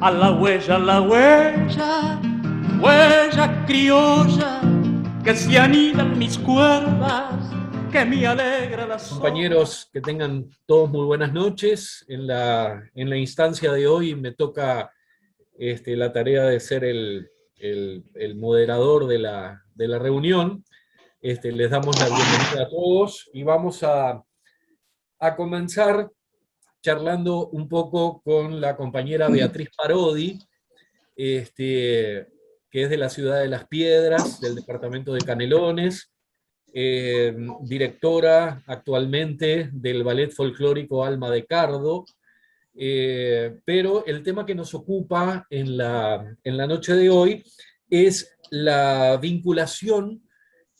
A la huella, huella criolla, que se anidan mis cuerdas, que me alegra la sombra. Compañeros, que tengan todos muy buenas noches. En la instancia de hoy me toca la tarea de ser el moderador de la reunión. Les damos la bienvenida a todos y vamos a comenzar charlando un poco con la compañera Beatriz Parodi, que es de la ciudad de Las Piedras, del departamento de Canelones, directora actualmente del Ballet Folclórico Alma de Cardo, pero el tema que nos ocupa en la noche de hoy es la vinculación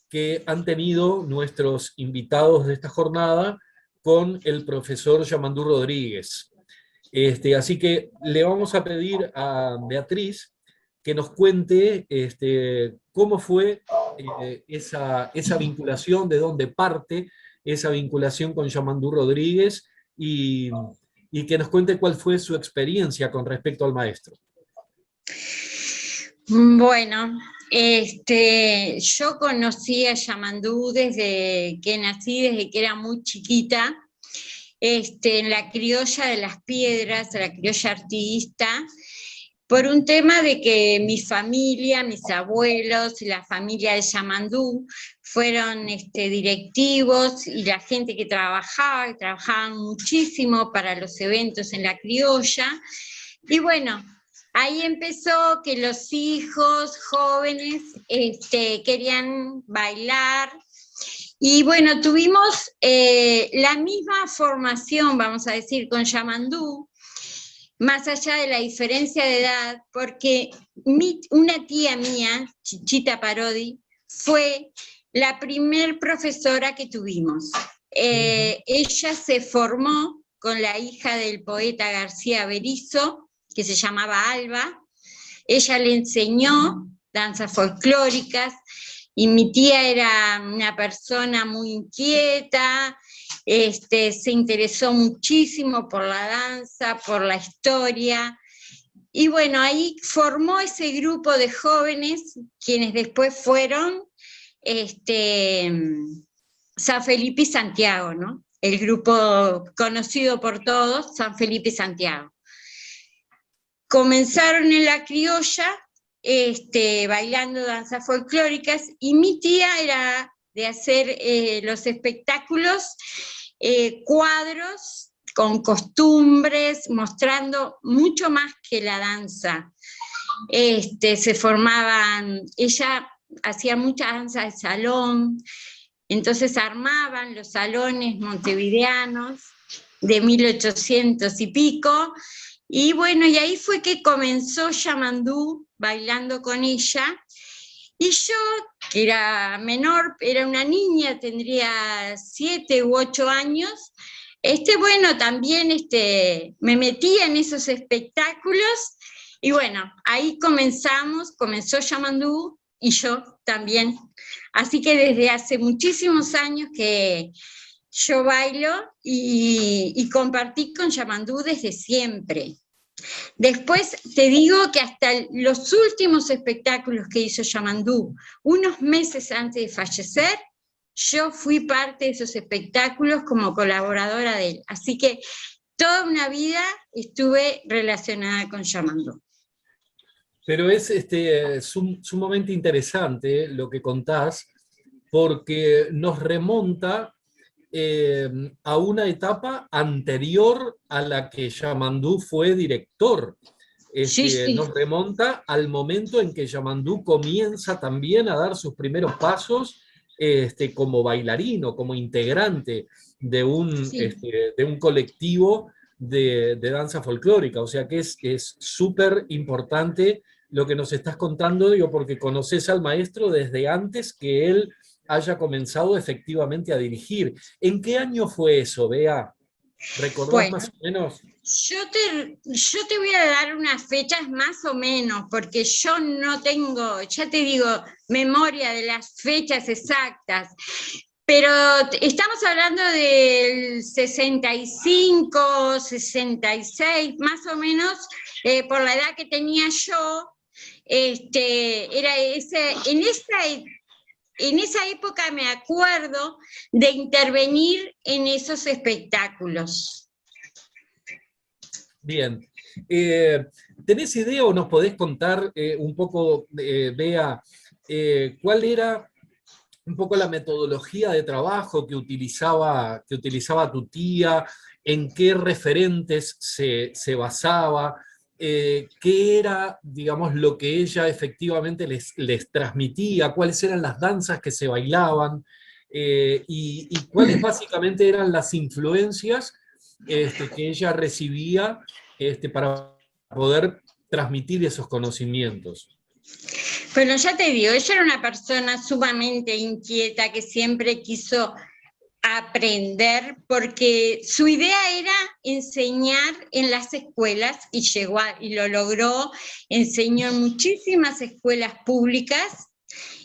que han tenido nuestros invitados de esta jornada con el profesor Yamandú Rodríguez. Así que le vamos a pedir a Beatriz que nos cuente cómo fue esa vinculación, de dónde parte esa vinculación con Yamandú Rodríguez y que nos cuente cuál fue su experiencia con respecto al maestro. Bueno, yo conocí a Yamandú desde que nací, desde que era muy chiquita, en la criolla de Las Piedras, la criolla artiguista, por un tema de que mi familia, mis abuelos y la familia de Yamandú fueron directivos, y la gente que trabajaban muchísimo para los eventos en la criolla. Y bueno, ahí empezó que los hijos jóvenes querían bailar. Y bueno, tuvimos la misma formación, vamos a decir, con Yamandú, más allá de la diferencia de edad, porque una tía mía, Chichita Parodi, fue la primer profesora que tuvimos. Ella se formó con la hija del poeta García Berizo, que se llamaba Alba. Ella le enseñó danzas folclóricas, y mi tía era una persona muy inquieta, se interesó muchísimo por la danza, por la historia, y bueno, ahí formó ese grupo de jóvenes, quienes después fueron San Felipe y Santiago, ¿no? El grupo conocido por todos, San Felipe y Santiago. Comenzaron en la criolla, bailando danzas folclóricas, y mi tía era de hacer los espectáculos, cuadros con costumbres, mostrando mucho más que la danza. Se formaban, ella hacía mucha danza de salón, entonces armaban los salones montevideanos de 1800 y pico, y bueno, y ahí fue que comenzó Yamandú bailando con ella, y yo, que era menor, era una niña, tendría 7 u 8 años, bueno, también me metía en esos espectáculos, y bueno, ahí comenzó Yamandú, y yo también. Así que desde hace muchísimos años que yo bailo y compartí con Yamandú desde siempre. Después te digo que hasta los últimos espectáculos que hizo Yamandú, unos meses antes de fallecer, yo fui parte de esos espectáculos como colaboradora de él. Así que toda una vida estuve relacionada con Yamandú. Pero es sumamente interesante lo que contás, porque nos remonta a una etapa anterior a la que Yamandú fue director. Sí. Nos remonta al momento en que Yamandú comienza también a dar sus primeros pasos como bailarino, como integrante de un colectivo de danza folclórica. O sea que es súper importante lo que nos estás contando, digo, porque conoces al maestro desde antes que él haya comenzado efectivamente a dirigir. ¿En qué año fue eso, Bea? ¿Recordás Bueno, más o menos? yo te voy a dar unas fechas más o menos, porque yo no tengo, ya te digo, memoria de las fechas exactas, pero estamos hablando del 65, 66, más o menos, por la edad que tenía yo, era en esa época me acuerdo de intervenir en esos espectáculos. Bien. ¿Tenés idea o nos podés contar un poco, Bea, cuál era un poco la metodología de trabajo que utilizaba tu tía, en qué referentes se basaba, qué era, digamos, lo que ella efectivamente les transmitía, cuáles eran las danzas que se bailaban, y cuáles básicamente eran las influencias que ella recibía para poder transmitir esos conocimientos? Bueno, ya te digo, ella era una persona sumamente inquieta que siempre quiso aprender porque su idea era enseñar en las escuelas y y lo logró. Enseñó en muchísimas escuelas públicas,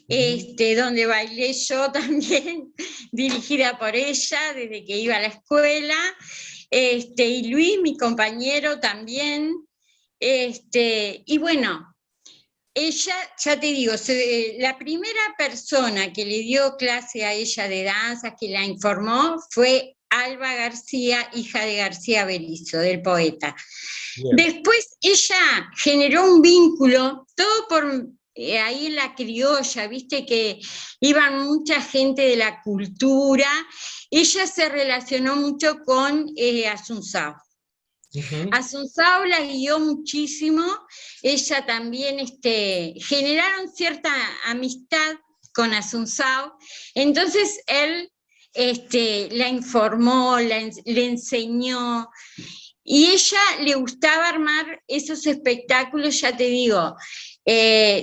donde bailé yo también, dirigida por ella desde que iba a la escuela, y Luis, mi compañero, también. Y bueno, ella, ya te digo, la primera persona que le dio clase a ella de danza, que la informó, fue Alba García, hija de García Berizo, del poeta. Bien. Después ella generó un vínculo, todo por ahí en la criolla, viste que iban mucha gente de la cultura. Ella se relacionó mucho con Asunzao. Asunzao la guió muchísimo, ella también generaron cierta amistad con Asunzao, entonces él la informó, le enseñó, y ella le gustaba armar esos espectáculos, ya te digo,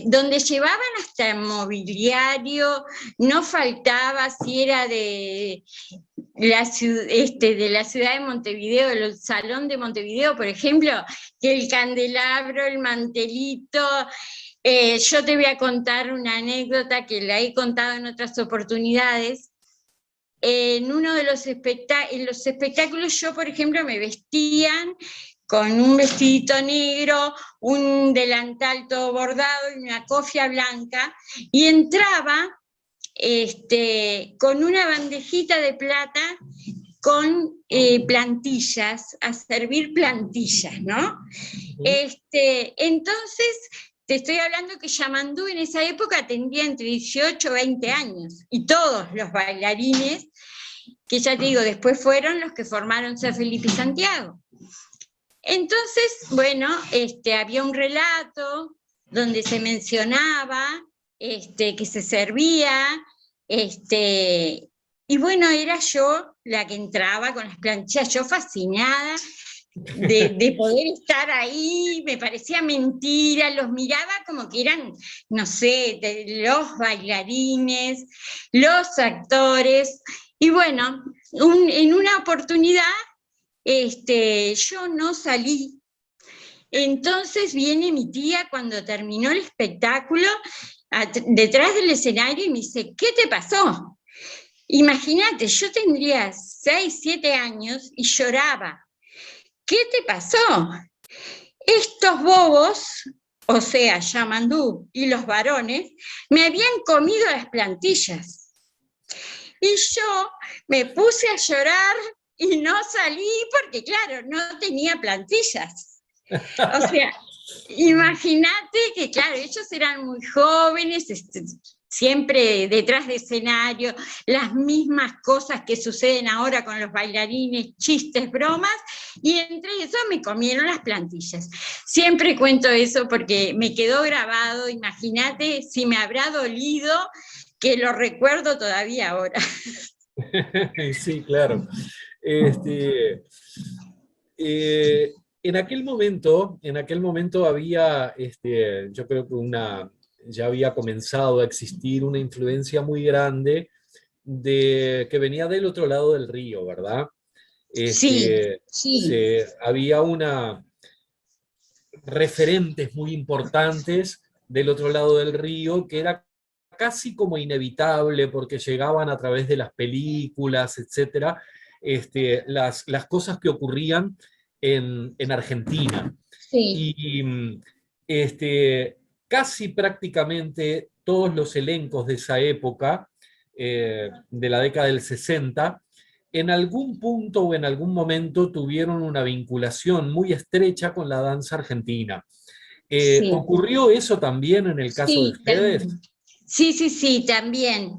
donde llevaban hasta mobiliario, no faltaba si era de la ciudad de Montevideo, el Salón de Montevideo, por ejemplo, que el candelabro, el mantelito. Yo te voy a contar una anécdota que la he contado en otras oportunidades. En uno de los espectáculos yo, por ejemplo, me vestían con un vestidito negro, un delantal todo bordado y una cofia blanca, y entraba con una bandejita de plata con plantillas, a servir plantillas, ¿no? Entonces, te estoy hablando que Yamandú en esa época tendría entre 18 y 20 años, y todos los bailarines, que ya te digo, después fueron los que formaron San Felipe y Santiago. Entonces, bueno, había un relato donde se mencionaba que se servía, y bueno, era yo la que entraba con las planchas, yo fascinada de poder estar ahí, me parecía mentira, los miraba como que eran, no sé, los bailarines, los actores, y bueno, en una oportunidad yo no salí. Entonces viene mi tía cuando terminó el espectáculo detrás del escenario y me dice, ¿qué te pasó? Imagínate, yo tendría 6, 7 años y lloraba. ¿Qué te pasó? Estos bobos, o sea, Yamandú y los varones, me habían comido las plantillas. Y yo me puse a llorar y no salí porque, claro, no tenía plantillas. O sea, imagínate que, claro, ellos eran muy jóvenes, siempre detrás de escenario, las mismas cosas que suceden ahora con los bailarines, chistes, bromas, y entre eso me comieron las plantillas. Siempre cuento eso porque me quedó grabado, imagínate si me habrá dolido, que lo recuerdo todavía ahora. Sí, claro. En aquel momento había, yo creo que ya había comenzado a existir una influencia muy grande que venía del otro lado del río, ¿verdad? Sí, sí, Había referentes muy importantes del otro lado del río, que era casi como inevitable, porque llegaban a través de las películas, etcétera, las cosas que ocurrían en Argentina. sí, Y casi prácticamente todos los elencos de esa época, de la década del 60, en algún punto o en algún momento tuvieron una vinculación muy estrecha con la danza argentina. sí. ¿Ocurrió eso también en el caso de Sí, ustedes? sí, sí, sí, también.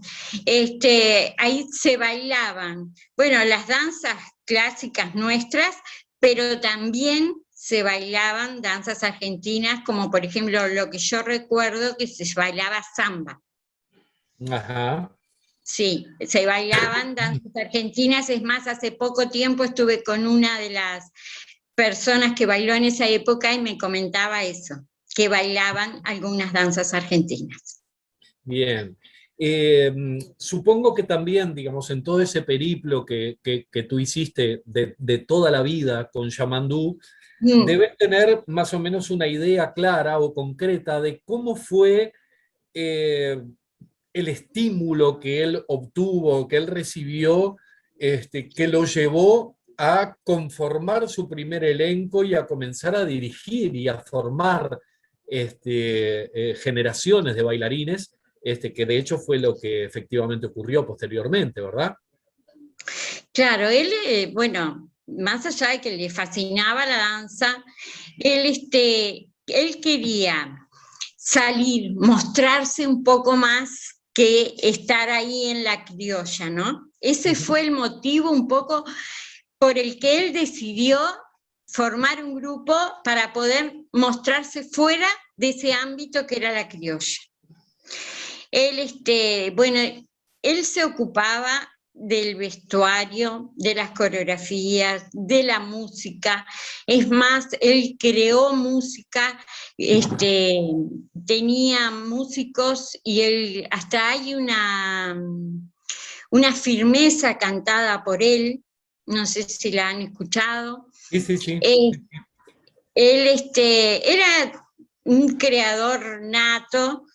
Ahí se bailaban, bueno, las danzas clásicas nuestras, pero también se bailaban danzas argentinas, como por ejemplo lo que yo recuerdo que se bailaba samba. Ajá. Sí, se bailaban danzas argentinas. Es más, hace poco tiempo estuve con una de las personas que bailó en esa época y me comentaba eso, que bailaban algunas danzas argentinas. Bien. Supongo que también, digamos, en todo ese periplo que tú hiciste de toda la vida con Yamandú, Mm. debes tener más o menos una idea clara o concreta de cómo fue eh, el estímulo que él obtuvo, que él recibió, que lo llevó a conformar su primer elenco y a comenzar a dirigir y a formar generaciones de bailarines, que de hecho fue lo que efectivamente ocurrió posteriormente, ¿verdad? Claro, él, bueno, más allá de que le fascinaba la danza, él quería salir, mostrarse un poco más que estar ahí en la criolla, ¿no? Ese Ujú. fue el motivo un poco por el que él decidió formar un grupo para poder mostrarse fuera de ese ámbito que era la criolla. Él, bueno, él se ocupaba del vestuario, de las coreografías, de la música. Es más, él creó música, tenía músicos y él, hasta hay una firmeza cantada por él, no sé si la han escuchado. Sí, sí, sí. Eh, Él era un creador nato,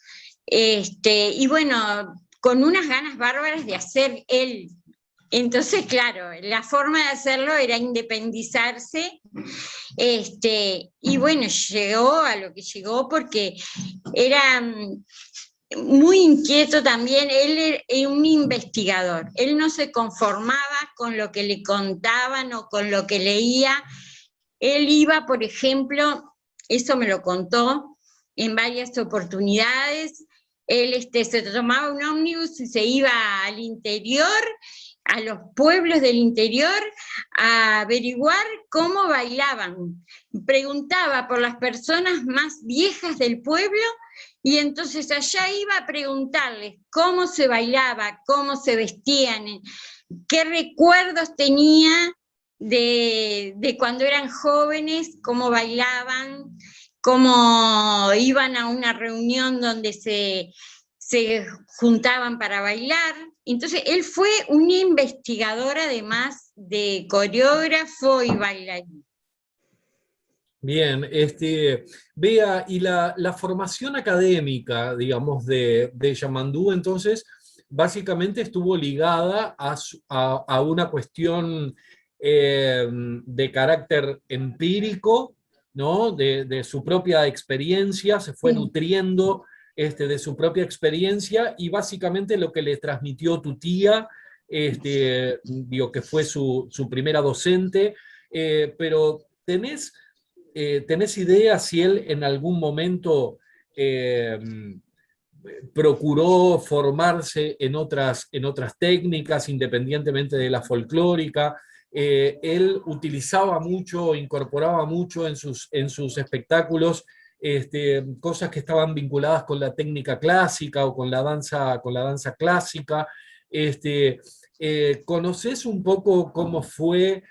y bueno, con unas ganas bárbaras de hacer él. Entonces, claro, la forma de hacerlo era independizarse, y bueno, llegó a lo que llegó porque era muy inquieto también. Él era un investigador, él no se conformaba con lo que le contaban o con lo que leía. Él iba, por ejemplo, eso me lo contó en varias oportunidades. Él se tomaba un ómnibus y se iba al interior, a los pueblos del interior, a averiguar cómo bailaban. Preguntaba por las personas más viejas del pueblo y entonces allá iba a preguntarles cómo se bailaba, cómo se vestían, qué recuerdos tenía de cuando eran jóvenes, cómo bailaban, cómo iban a una reunión donde se juntaban para bailar. Entonces, él fue un investigador además de coreógrafo y bailarín. Bien, Bea, y la formación académica, digamos, de Yamandú, entonces, básicamente estuvo ligada a una cuestión de carácter empírico, ¿no? De su propia experiencia, se fue Sí, nutriendo de su propia experiencia y básicamente lo que le transmitió tu tía, digo, que fue su primera docente, pero ¿tenés idea si él en algún momento eh, procuró formarse en otras técnicas, independientemente de la folclórica? Él utilizaba mucho, incorporaba mucho en sus espectáculos cosas que estaban vinculadas con la técnica clásica o con la danza clásica. ¿Conoces un poco cómo fue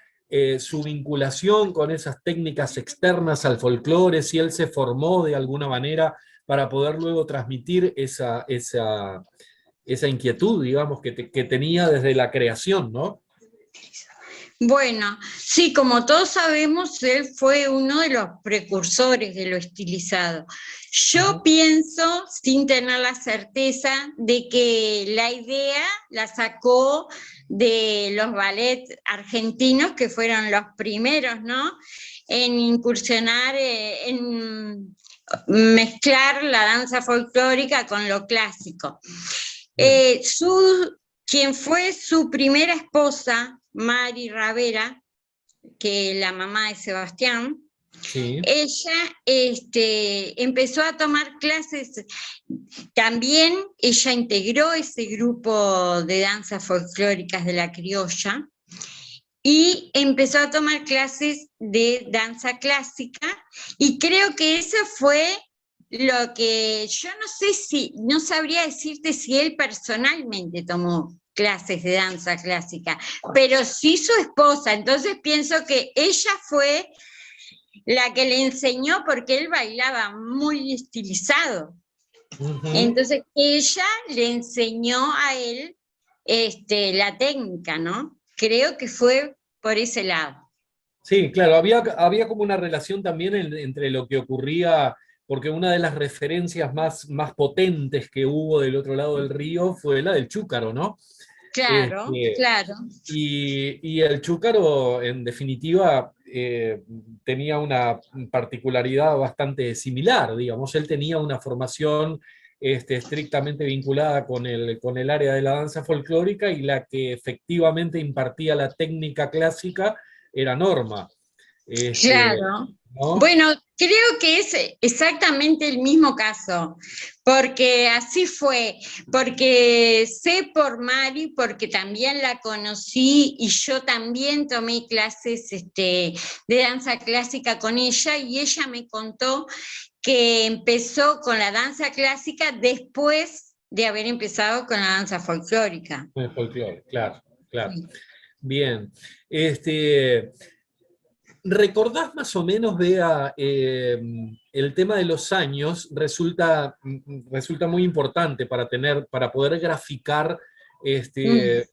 su vinculación con esas técnicas externas al folclore, si él se formó de alguna manera para poder luego transmitir esa inquietud, digamos, que tenía desde la creación, ¿no? Bueno, sí, como todos sabemos, él fue uno de los precursores de lo estilizado. Yo pienso, sin tener la certeza, de que la idea la sacó de los ballets argentinos, que fueron los primeros, ¿no?, en incursionar, en mezclar la danza folclórica con lo clásico. Quien fue su primera esposa, Mari Ravera, que es la mamá de Sebastián, Sí. ella empezó a tomar clases, también ella integró ese grupo de danzas folclóricas de la criolla, y empezó a tomar clases de danza clásica, y creo que eso fue lo que, yo no sé si, no sabría decirte si él personalmente tomó clases de danza clásica, pero sí su esposa. Entonces pienso que ella fue la que le enseñó, porque él bailaba muy estilizado. Entonces ella le enseñó a él la técnica, ¿no? Creo que fue por ese lado. Sí, claro, había como una relación también entre lo que ocurría, porque una de las referencias más potentes que hubo del otro lado del río fue la del chúcaro, ¿no? Claro, Este, claro. y el chúcaro, en definitiva, tenía una particularidad bastante similar, digamos. Él tenía una formación estrictamente vinculada con el área de la danza folclórica, y la que efectivamente impartía la técnica clásica era Norma. Claro. ¿No? Bueno, creo que es exactamente el mismo caso, porque así fue, porque sé por Mari, porque también la conocí y yo también tomé clases de danza clásica con ella, y ella me contó que empezó con la danza clásica después de haber empezado con la danza folclórica. El folclore, claro, claro. Sí. Bien. ¿Recordás más o menos, Bea, el tema de los años resulta muy importante para poder graficar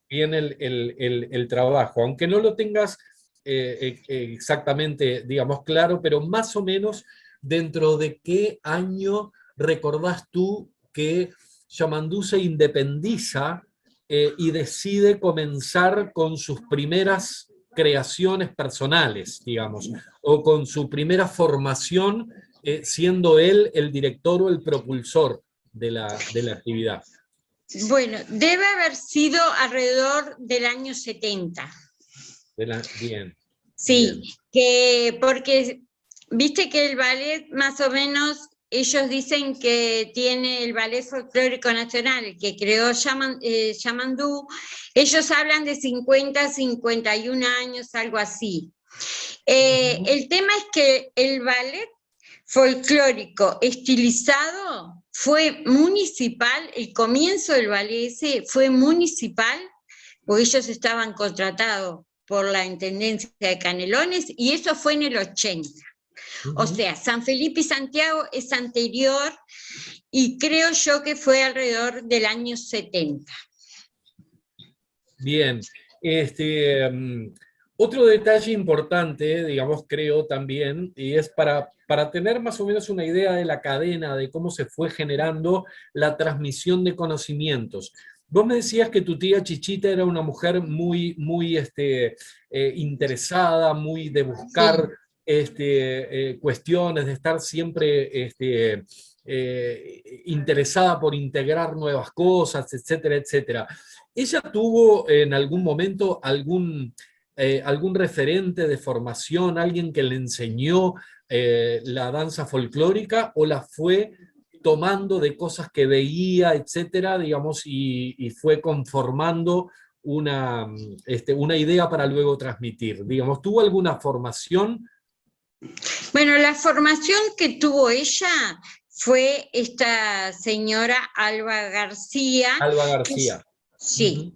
bien el trabajo, aunque no lo tengas exactamente, digamos, claro, pero más o menos dentro de qué año recordás tú que Yamandú se independiza y decide comenzar con sus primeras creaciones personales, digamos, o con su primera formación, siendo él el director o el propulsor de la actividad. Bueno, debe haber sido alrededor del año 70. Bien. Sí, Bien. porque viste que el ballet más o menos, ellos dicen que tiene el Ballet Folclórico Nacional, que creó Yamandú, ellos hablan de 50, 51 años, algo así. El tema es que el ballet folclórico estilizado fue municipal, el comienzo del ballet ese fue municipal, porque ellos estaban contratados por la Intendencia de Canelones, y eso fue en el 80. O sea, San Felipe y Santiago es anterior, y creo yo que fue alrededor del año 70. Bien. Otro detalle importante, digamos, creo también, y es para tener más o menos una idea de la cadena, de cómo se fue generando la transmisión de conocimientos. Vos me decías que tu tía Chichita era una mujer muy, muy interesada, muy de buscar cuestiones, de estar siempre interesada por integrar nuevas cosas, etcétera, etcétera. ¿Ella tuvo en algún momento algún referente de formación, alguien que le enseñó la danza folclórica, o la fue tomando de cosas que veía, etcétera, digamos, y fue conformando una idea para luego transmitir? Digamos, ¿tuvo alguna formación? Bueno, la formación que tuvo ella fue esta señora Alba García. Alba García. Sí,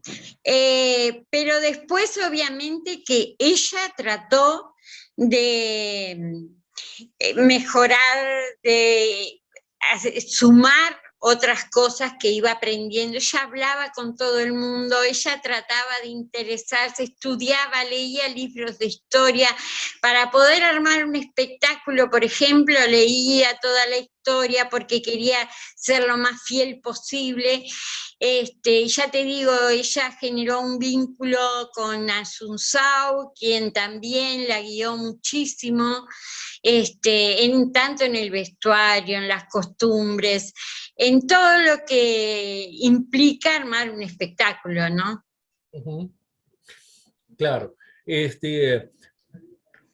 pero después obviamente que ella trató de mejorar, de sumar otras cosas que iba aprendiendo. Ella hablaba con todo el mundo, ella trataba de interesarse, estudiaba, leía libros de historia. Para poder armar un espectáculo, por ejemplo, leía toda la historia porque quería ser lo más fiel posible. Ya te digo, ella generó un vínculo con Asunzao, quien también la guió muchísimo, tanto en el vestuario, en las costumbres, en todo lo que implica armar un espectáculo, ¿no? Ujú. Claro.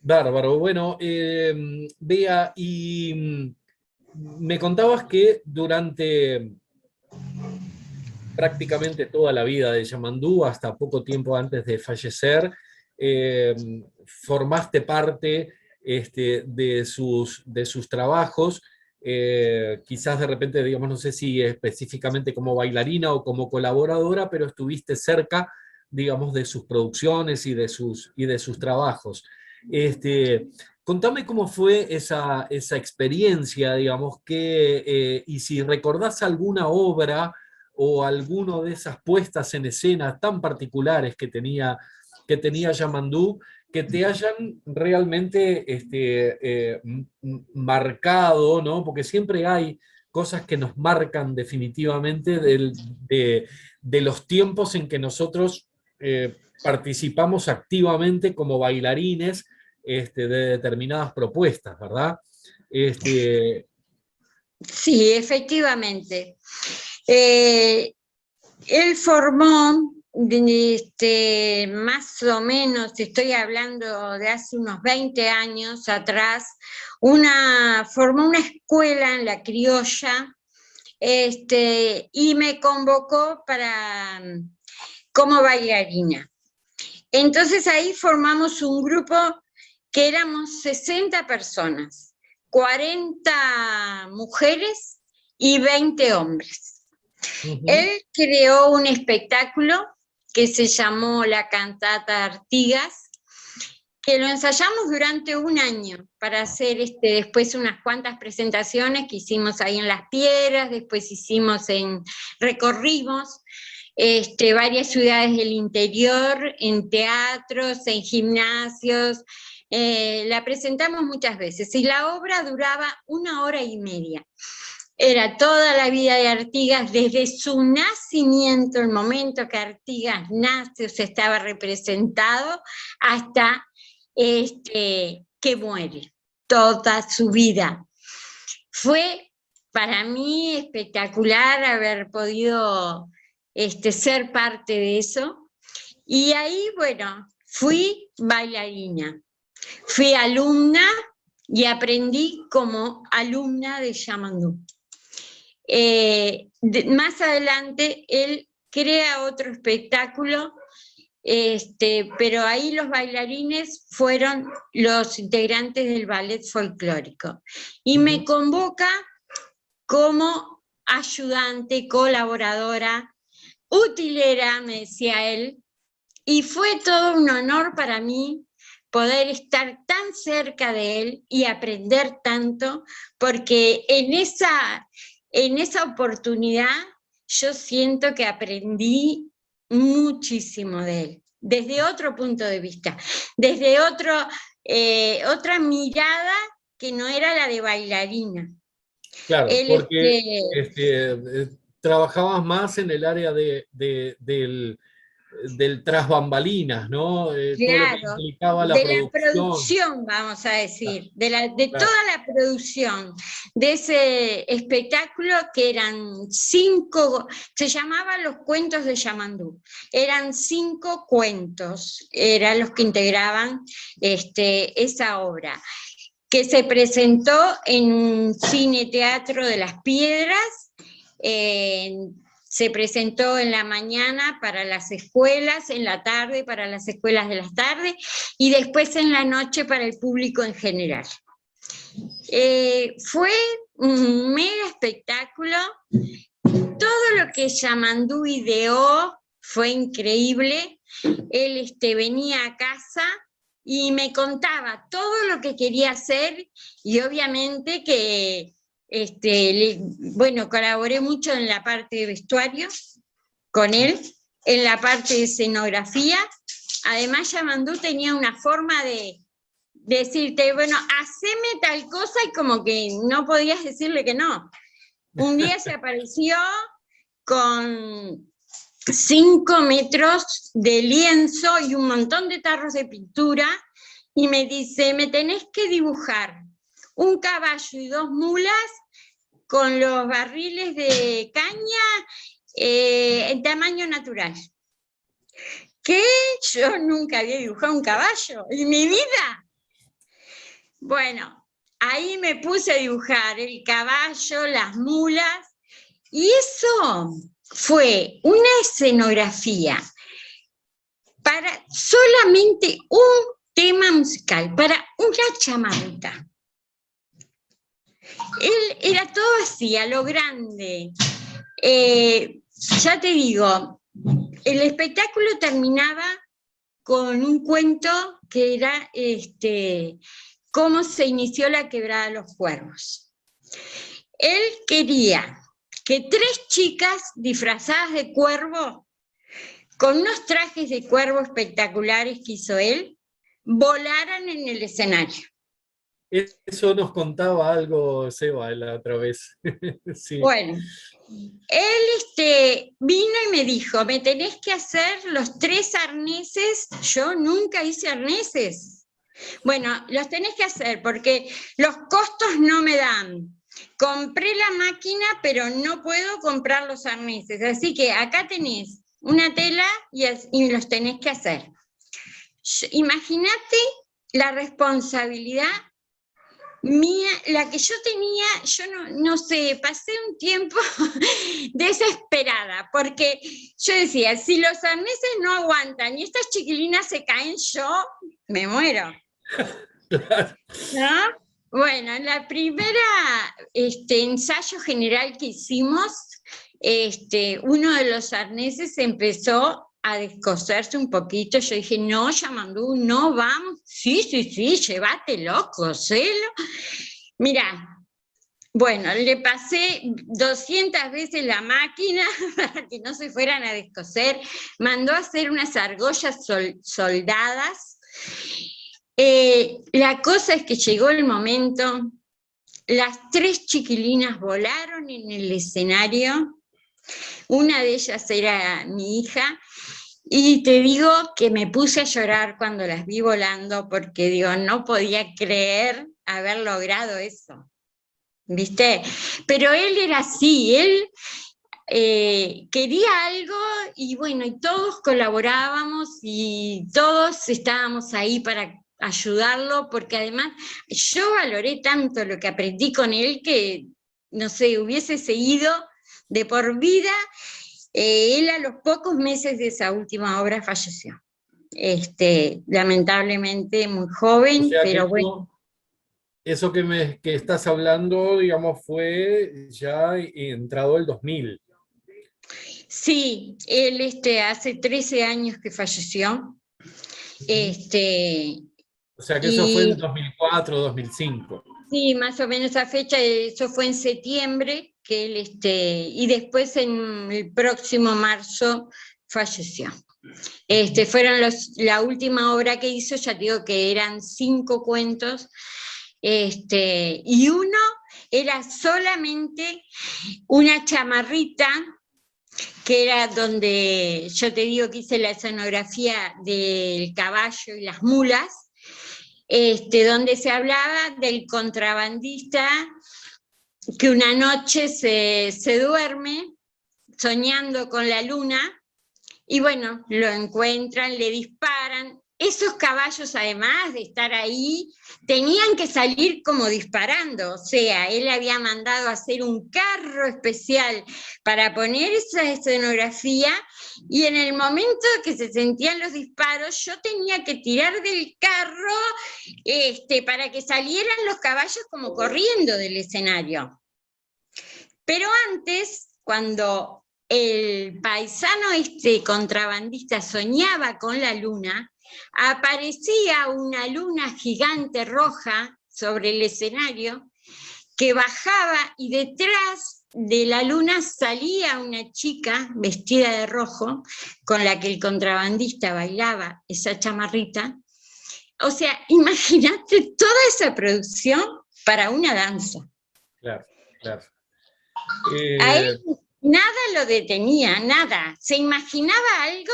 Bárbaro. Bueno, Bea, y me contabas que durante prácticamente toda la vida de Yamandú, hasta poco tiempo antes de fallecer, eh, formaste parte de sus trabajos, quizás de repente, digamos, no sé si específicamente como bailarina o como colaboradora, pero estuviste cerca, digamos, de sus producciones y de sus trabajos. Contame cómo fue esa experiencia, digamos, y si recordás alguna obra o alguno de esas puestas en escena tan particulares que tenía Yamandú, que te hayan realmente marcado, ¿no? Porque siempre hay cosas que nos marcan definitivamente de los tiempos en que nosotros participamos activamente como bailarines de determinadas propuestas, ¿verdad? Sí, efectivamente. Él formó, más o menos, estoy hablando de hace unos 20 años atrás, formó una escuela en La Criolla, y me convocó como bailarina. Entonces ahí formamos un grupo que éramos 60 personas, 40 mujeres y 20 hombres. Él creó un espectáculo que se llamó La Cantata Artigas, que lo ensayamos durante un año para hacer después unas cuantas presentaciones que hicimos ahí en Las Piedras, después recorrimos varias ciudades del interior, en teatros, en gimnasios. La presentamos muchas veces y la obra duraba 1 hora y media. Era toda la vida de Artigas, desde su nacimiento, el momento que Artigas nace o se estaba representado, hasta que muere, toda su vida. Fue para mí espectacular haber podido ser parte de eso. Y ahí, bueno, fui bailarina, fui alumna y aprendí como alumna de Yamandú. Más adelante él crea otro espectáculo, pero ahí los bailarines fueron los integrantes del ballet folclórico. Y me convoca como ayudante, colaboradora, utilera, me decía él, y fue todo un honor para mí poder estar tan cerca de él y aprender tanto, porque en esa oportunidad yo siento que aprendí muchísimo de él, desde otro punto de vista, desde otra mirada que no era la de bailarina. Claro, Él, porque trabajabas más en el área del tras bambalinas, ¿no? Todo lo que claro, implicaba la de la producción. producción, vamos a decir, de Claro. toda la producción de ese espectáculo, que eran 5, se llamaban Los Cuentos de Yamandú, eran 5 cuentos, eran los que integraban esa obra, que se presentó en un cine teatro de Las Piedras. Se presentó en la mañana para las escuelas, en la tarde para las escuelas de las tardes y después en la noche para el público en general. Fue un mega espectáculo. Todo lo que Yamandú ideó fue increíble. Él venía a casa y me contaba todo lo que quería hacer, y obviamente que bueno, colaboré mucho en la parte de vestuario con él, en la parte de escenografía. Además, Yamandú tenía una forma de decirte, bueno, haceme tal cosa, y como que no podías decirle que no. Un día se apareció con 5 metros de lienzo y un montón de tarros de pintura, y me dice, me tenés que dibujar un caballo y 2 mulas con los barriles de caña en tamaño natural. ¿Qué? Yo nunca había dibujado un caballo en mi vida. Bueno, ahí me puse a dibujar el caballo, las mulas, y eso fue una escenografía para solamente un tema musical, para una chamarrita. Él era todo así, a lo grande. Ya te digo, el espectáculo terminaba con un cuento que era cómo se inició la Quebrada de los Cuervos. Él quería que 3 chicas disfrazadas de cuervo, con unos trajes de cuervo espectaculares que hizo él, volaran en el escenario. Eso nos contaba algo Seba la otra vez. Sí. Bueno, él vino y me dijo, me tenés que hacer los 3 arneses. Yo nunca hice arneses. Bueno, los tenés que hacer porque los costos no me dan. Compré la máquina, pero no puedo comprar los arneses. Así que acá tenés una tela y los tenés que hacer. Imagínate la responsabilidad mía, la que yo tenía. Yo no sé, pasé un tiempo desesperada, porque yo decía, si los arneses no aguantan y estas chiquilinas se caen, yo me muero. ¿No? Bueno, en la primera ensayo general que hicimos, uno de los arneses empezó a descoserse un poquito. Yo dije, no, Yamandú, no, vamos, sí, llévatelo, coselo. Mirá, bueno, le pasé 200 veces la máquina para que no se fueran a descoser, mandó a hacer unas argollas soldadas. La cosa es que llegó el momento, las 3 chiquilinas volaron en el escenario, una de ellas era mi hija, y te digo que me puse a llorar cuando las vi volando, porque digo, no podía creer haber logrado eso, ¿viste? Pero él era así, él quería algo, y bueno, y todos colaborábamos y todos estábamos ahí para ayudarlo, porque además yo valoré tanto lo que aprendí con él que, no sé, hubiese seguido de por vida. Él a los pocos meses de esa última obra falleció. Lamentablemente muy joven, O sea, pero bueno. Eso que estás hablando, digamos, fue ya entrado el 2000. Sí, él hace 13 años que falleció. O sea que eso fue en 2004, 2005. Sí, más o menos esa fecha. Eso fue en septiembre, que él, y después en el próximo marzo falleció. Fueron la última obra que hizo, ya digo que eran 5 cuentos, y uno era solamente una chamarrita, que era donde yo te digo que hice la escenografía del caballo y las mulas, donde se hablaba del contrabandista que una noche se duerme soñando con la luna, y bueno, lo encuentran, le disparan. Esos caballos, además de estar ahí, tenían que salir como disparando. O sea, él había mandado a hacer un carro especial para poner esa escenografía, y en el momento que se sentían los disparos, yo tenía que tirar del carro para que salieran los caballos como corriendo del escenario. Pero antes, cuando el paisano contrabandista soñaba con la luna, aparecía una luna gigante roja sobre el escenario, que bajaba y detrás de la luna salía una chica vestida de rojo, con la que el contrabandista bailaba esa chamarrita. O sea, imagínate toda esa producción para una danza. Claro, claro. A él nada lo detenía, nada. Se imaginaba algo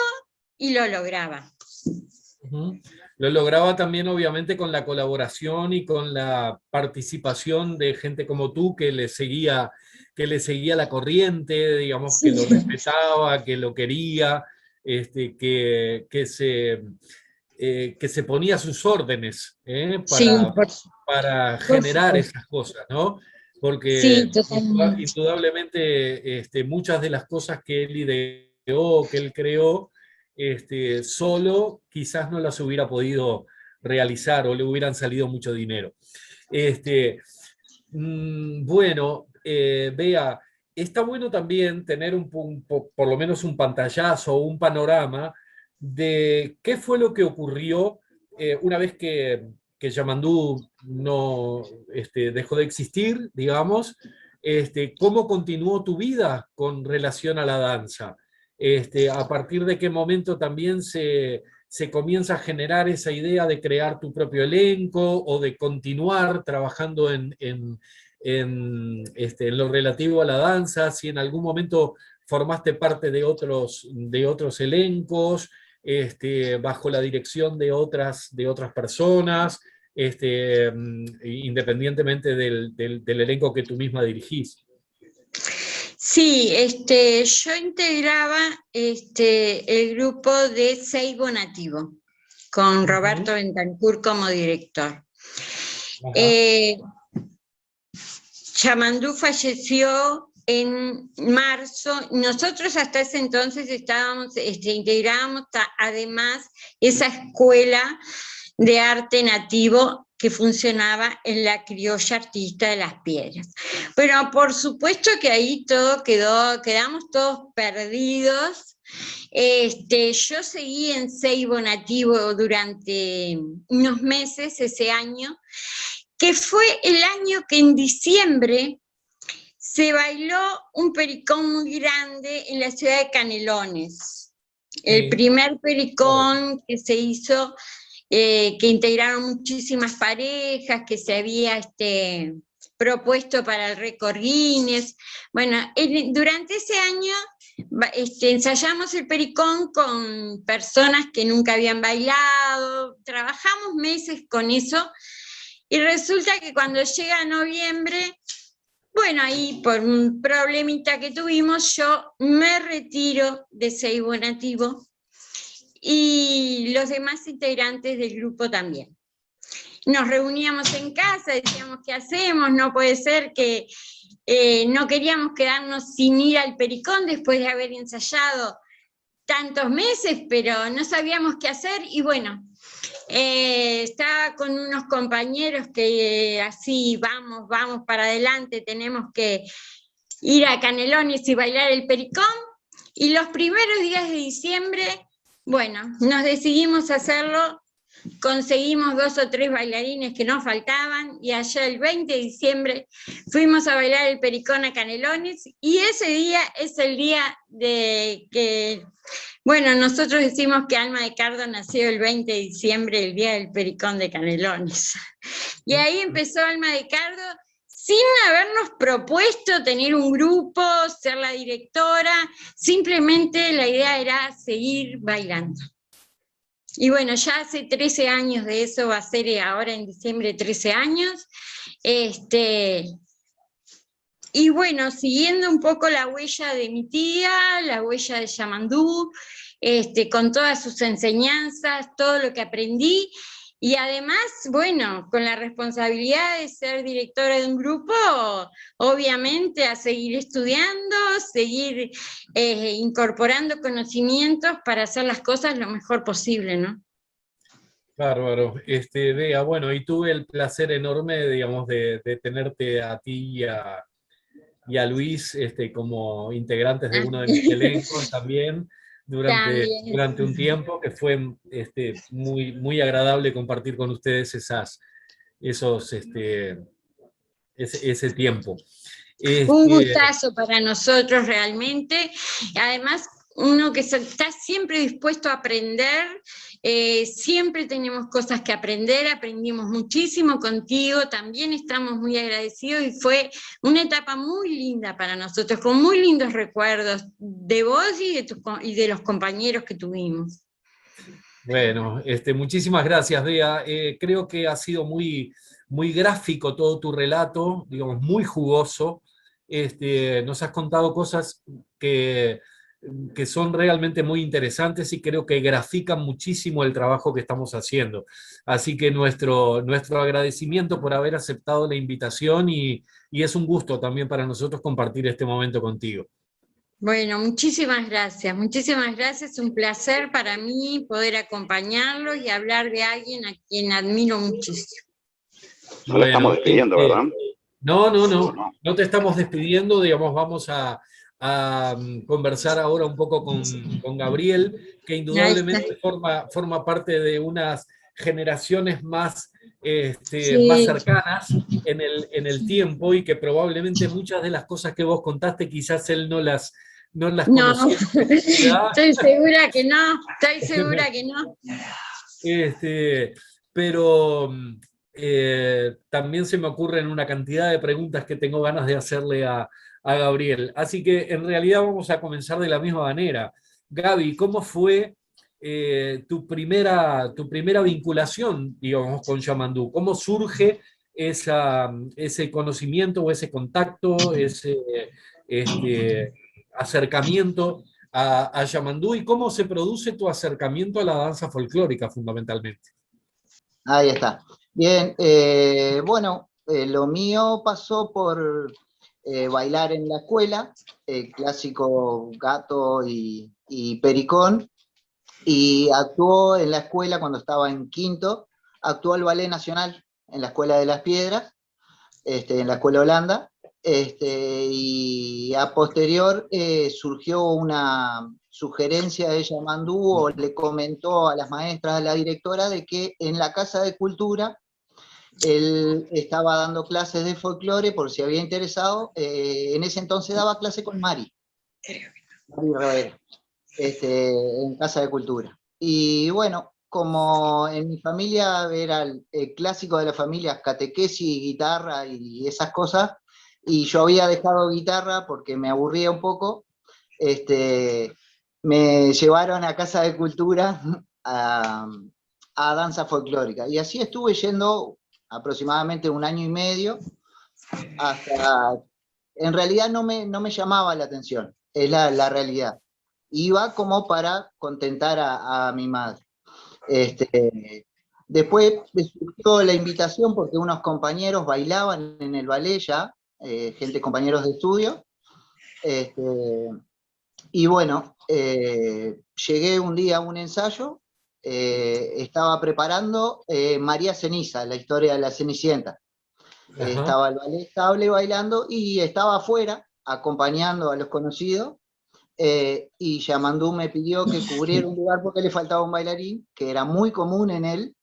y lo lograba. Lo lograba también, obviamente, con la colaboración y con la participación de gente como tú que le seguía la corriente, digamos, Sí. que lo respetaba, que lo quería, que se ponía a sus órdenes Sí, para por generar supuesto. esas cosas, ¿no? Porque Sí, totalmente. indudablemente muchas de las cosas que él ideó, que él creó, solo quizás no las hubiera podido realizar o le hubieran salido mucho dinero. Bueno, Bea, está bueno también tener por lo menos un pantallazo o un panorama de qué fue lo que ocurrió una vez que Yamandú no, dejó de existir, digamos, cómo continuó tu vida con relación a la danza. A partir de qué momento también se comienza a generar esa idea de crear tu propio elenco o de continuar trabajando en lo relativo a la danza, si en algún momento formaste parte de otros elencos, bajo la dirección de otras personas, independientemente del elenco que tú misma dirigís. Sí, yo integraba el grupo de Seibo Nativo, con Roberto Bentancur como director. Yamandú falleció en marzo. Nosotros hasta ese entonces integrábamos además esa escuela de arte nativo que funcionaba en la Criolla Artista de las Piedras. Pero por supuesto que ahí quedamos todos perdidos. Yo seguí en Seibo Nativo durante unos meses ese año, que fue el año que en diciembre se bailó un pericón muy grande en la ciudad de Canelones. Sí. El primer pericón que se hizo, que integraron muchísimas parejas, que se había propuesto para el récord Guinness. Bueno, durante ese año ensayamos el pericón con personas que nunca habían bailado, trabajamos meses con eso, y resulta que cuando llega noviembre, bueno, ahí por un problemita que tuvimos, yo me retiro de Seibo Nativo y los demás integrantes del grupo también. Nos reuníamos en casa, decíamos, ¿qué hacemos? No puede ser que no queríamos quedarnos sin ir al pericón después de haber ensayado tantos meses, pero no sabíamos qué hacer y bueno, estaba con unos compañeros que así vamos para adelante, tenemos que ir a Canelones y bailar el pericón, y los primeros días de diciembre, bueno, nos decidimos hacerlo, conseguimos 2 o 3 bailarines que nos faltaban, y allá el 20 de diciembre fuimos a bailar el pericón a Canelones, y ese día es el día de que... Bueno, nosotros decimos que Alma de Cardo nació el 20 de diciembre, el día del pericón de Canelones. Y ahí empezó Alma de Cardo, sin habernos propuesto tener un grupo, ser la directora, simplemente la idea era seguir bailando. Y bueno, ya hace 13 años de eso, va a ser ahora en diciembre 13 años. Y bueno, siguiendo un poco la huella de mi tía, la huella de Yamandú, con todas sus enseñanzas, todo lo que aprendí, y además, bueno, con la responsabilidad de ser directora de un grupo, obviamente a seguir estudiando, seguir incorporando conocimientos para hacer las cosas lo mejor posible, ¿no? Bárbaro. Bea, bueno, y tuve el placer enorme, digamos, de tenerte a ti y a Luis como integrantes de uno de mis elencos también durante un tiempo, que fue muy, muy agradable compartir con ustedes ese tiempo. Un gustazo para nosotros realmente. Además, uno que está siempre dispuesto a aprender, siempre tenemos cosas que aprender, aprendimos muchísimo contigo, también estamos muy agradecidos y fue una etapa muy linda para nosotros, con muy lindos recuerdos de vos y de los compañeros que tuvimos. Bueno, muchísimas gracias, Bea. Creo que ha sido muy, muy gráfico todo tu relato, digamos, muy jugoso. Nos has contado cosas que son realmente muy interesantes y creo que grafican muchísimo el trabajo que estamos haciendo. Así que nuestro agradecimiento por haber aceptado la invitación y es un gusto también para nosotros compartir este momento contigo. Bueno, muchísimas gracias, un placer para mí poder acompañarlos y hablar de alguien a quien admiro muchísimo. No la estamos despidiendo, ¿verdad? No te estamos despidiendo, digamos, vamos a conversar ahora un poco con Gabriel, que indudablemente forma parte de unas generaciones más, más cercanas en el tiempo y que probablemente muchas de las cosas que vos contaste quizás él no las conocía. Estoy segura que no. Pero también se me ocurren una cantidad de preguntas que tengo ganas de hacerle a Gabriel. Así que en realidad vamos a comenzar de la misma manera. Gaby, ¿cómo fue tu primera vinculación, digamos, con Yamandú? ¿Cómo surge ese conocimiento o ese contacto, ese acercamiento a Yamandú? ¿Y cómo se produce tu acercamiento a la danza folclórica, fundamentalmente? Ahí está. Bien, bueno, lo mío pasó por bailar en la escuela, clásico gato y pericón, y actuó en la escuela cuando estaba en quinto, actuó el Ballet Nacional en la Escuela de las Piedras, en la Escuela Holanda, y a posterior surgió una sugerencia de Yamandú, o le comentó a las maestras, a la directora, de que en la Casa de Cultura él estaba dando clases de folclore, por si había interesado. En ese entonces daba clase con Mari Rivera, en Casa de Cultura. Y bueno, como en mi familia era el clásico de la familia, catequesis, guitarra y esas cosas, y yo había dejado guitarra porque me aburría un poco, me llevaron a Casa de Cultura a danza folclórica. Y así estuve yendo aproximadamente 1 año y medio, hasta... En realidad no me llamaba la atención, es la realidad. Iba como para contentar a mi madre. Después me surgió la invitación porque unos compañeros bailaban en el ballet ya, compañeros de estudio, y bueno, llegué un día a un ensayo, estaba preparando María Ceniza, la historia de la Cenicienta. Estaba el ballet estable bailando y estaba afuera acompañando a los conocidos, y Yamandú me pidió que cubriera un lugar porque le faltaba un bailarín, que era muy común en él,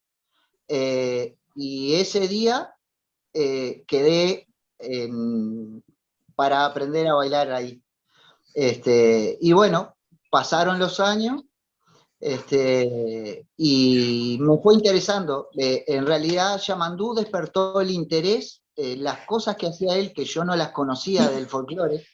y ese día quedé para aprender a bailar ahí. Y bueno, pasaron los años, y me fue interesando. En realidad Yamandú despertó el interés, las cosas que hacía él que yo no las conocía del folclore.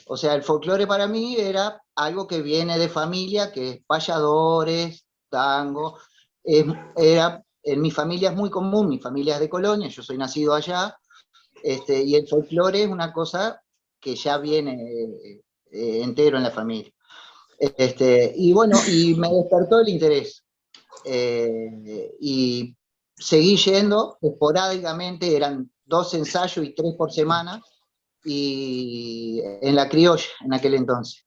O sea, el folclore para mí era algo que viene de familia, que es payadores, tango. En mi familia es muy común, mi familia es de Colonia, yo soy nacido allá, y el folclore es una cosa que ya viene entero en la familia. Y bueno, y me despertó el interés. Y seguí yendo esporádicamente, eran 2 ensayos y 3 por semana, y en la criolla en aquel entonces.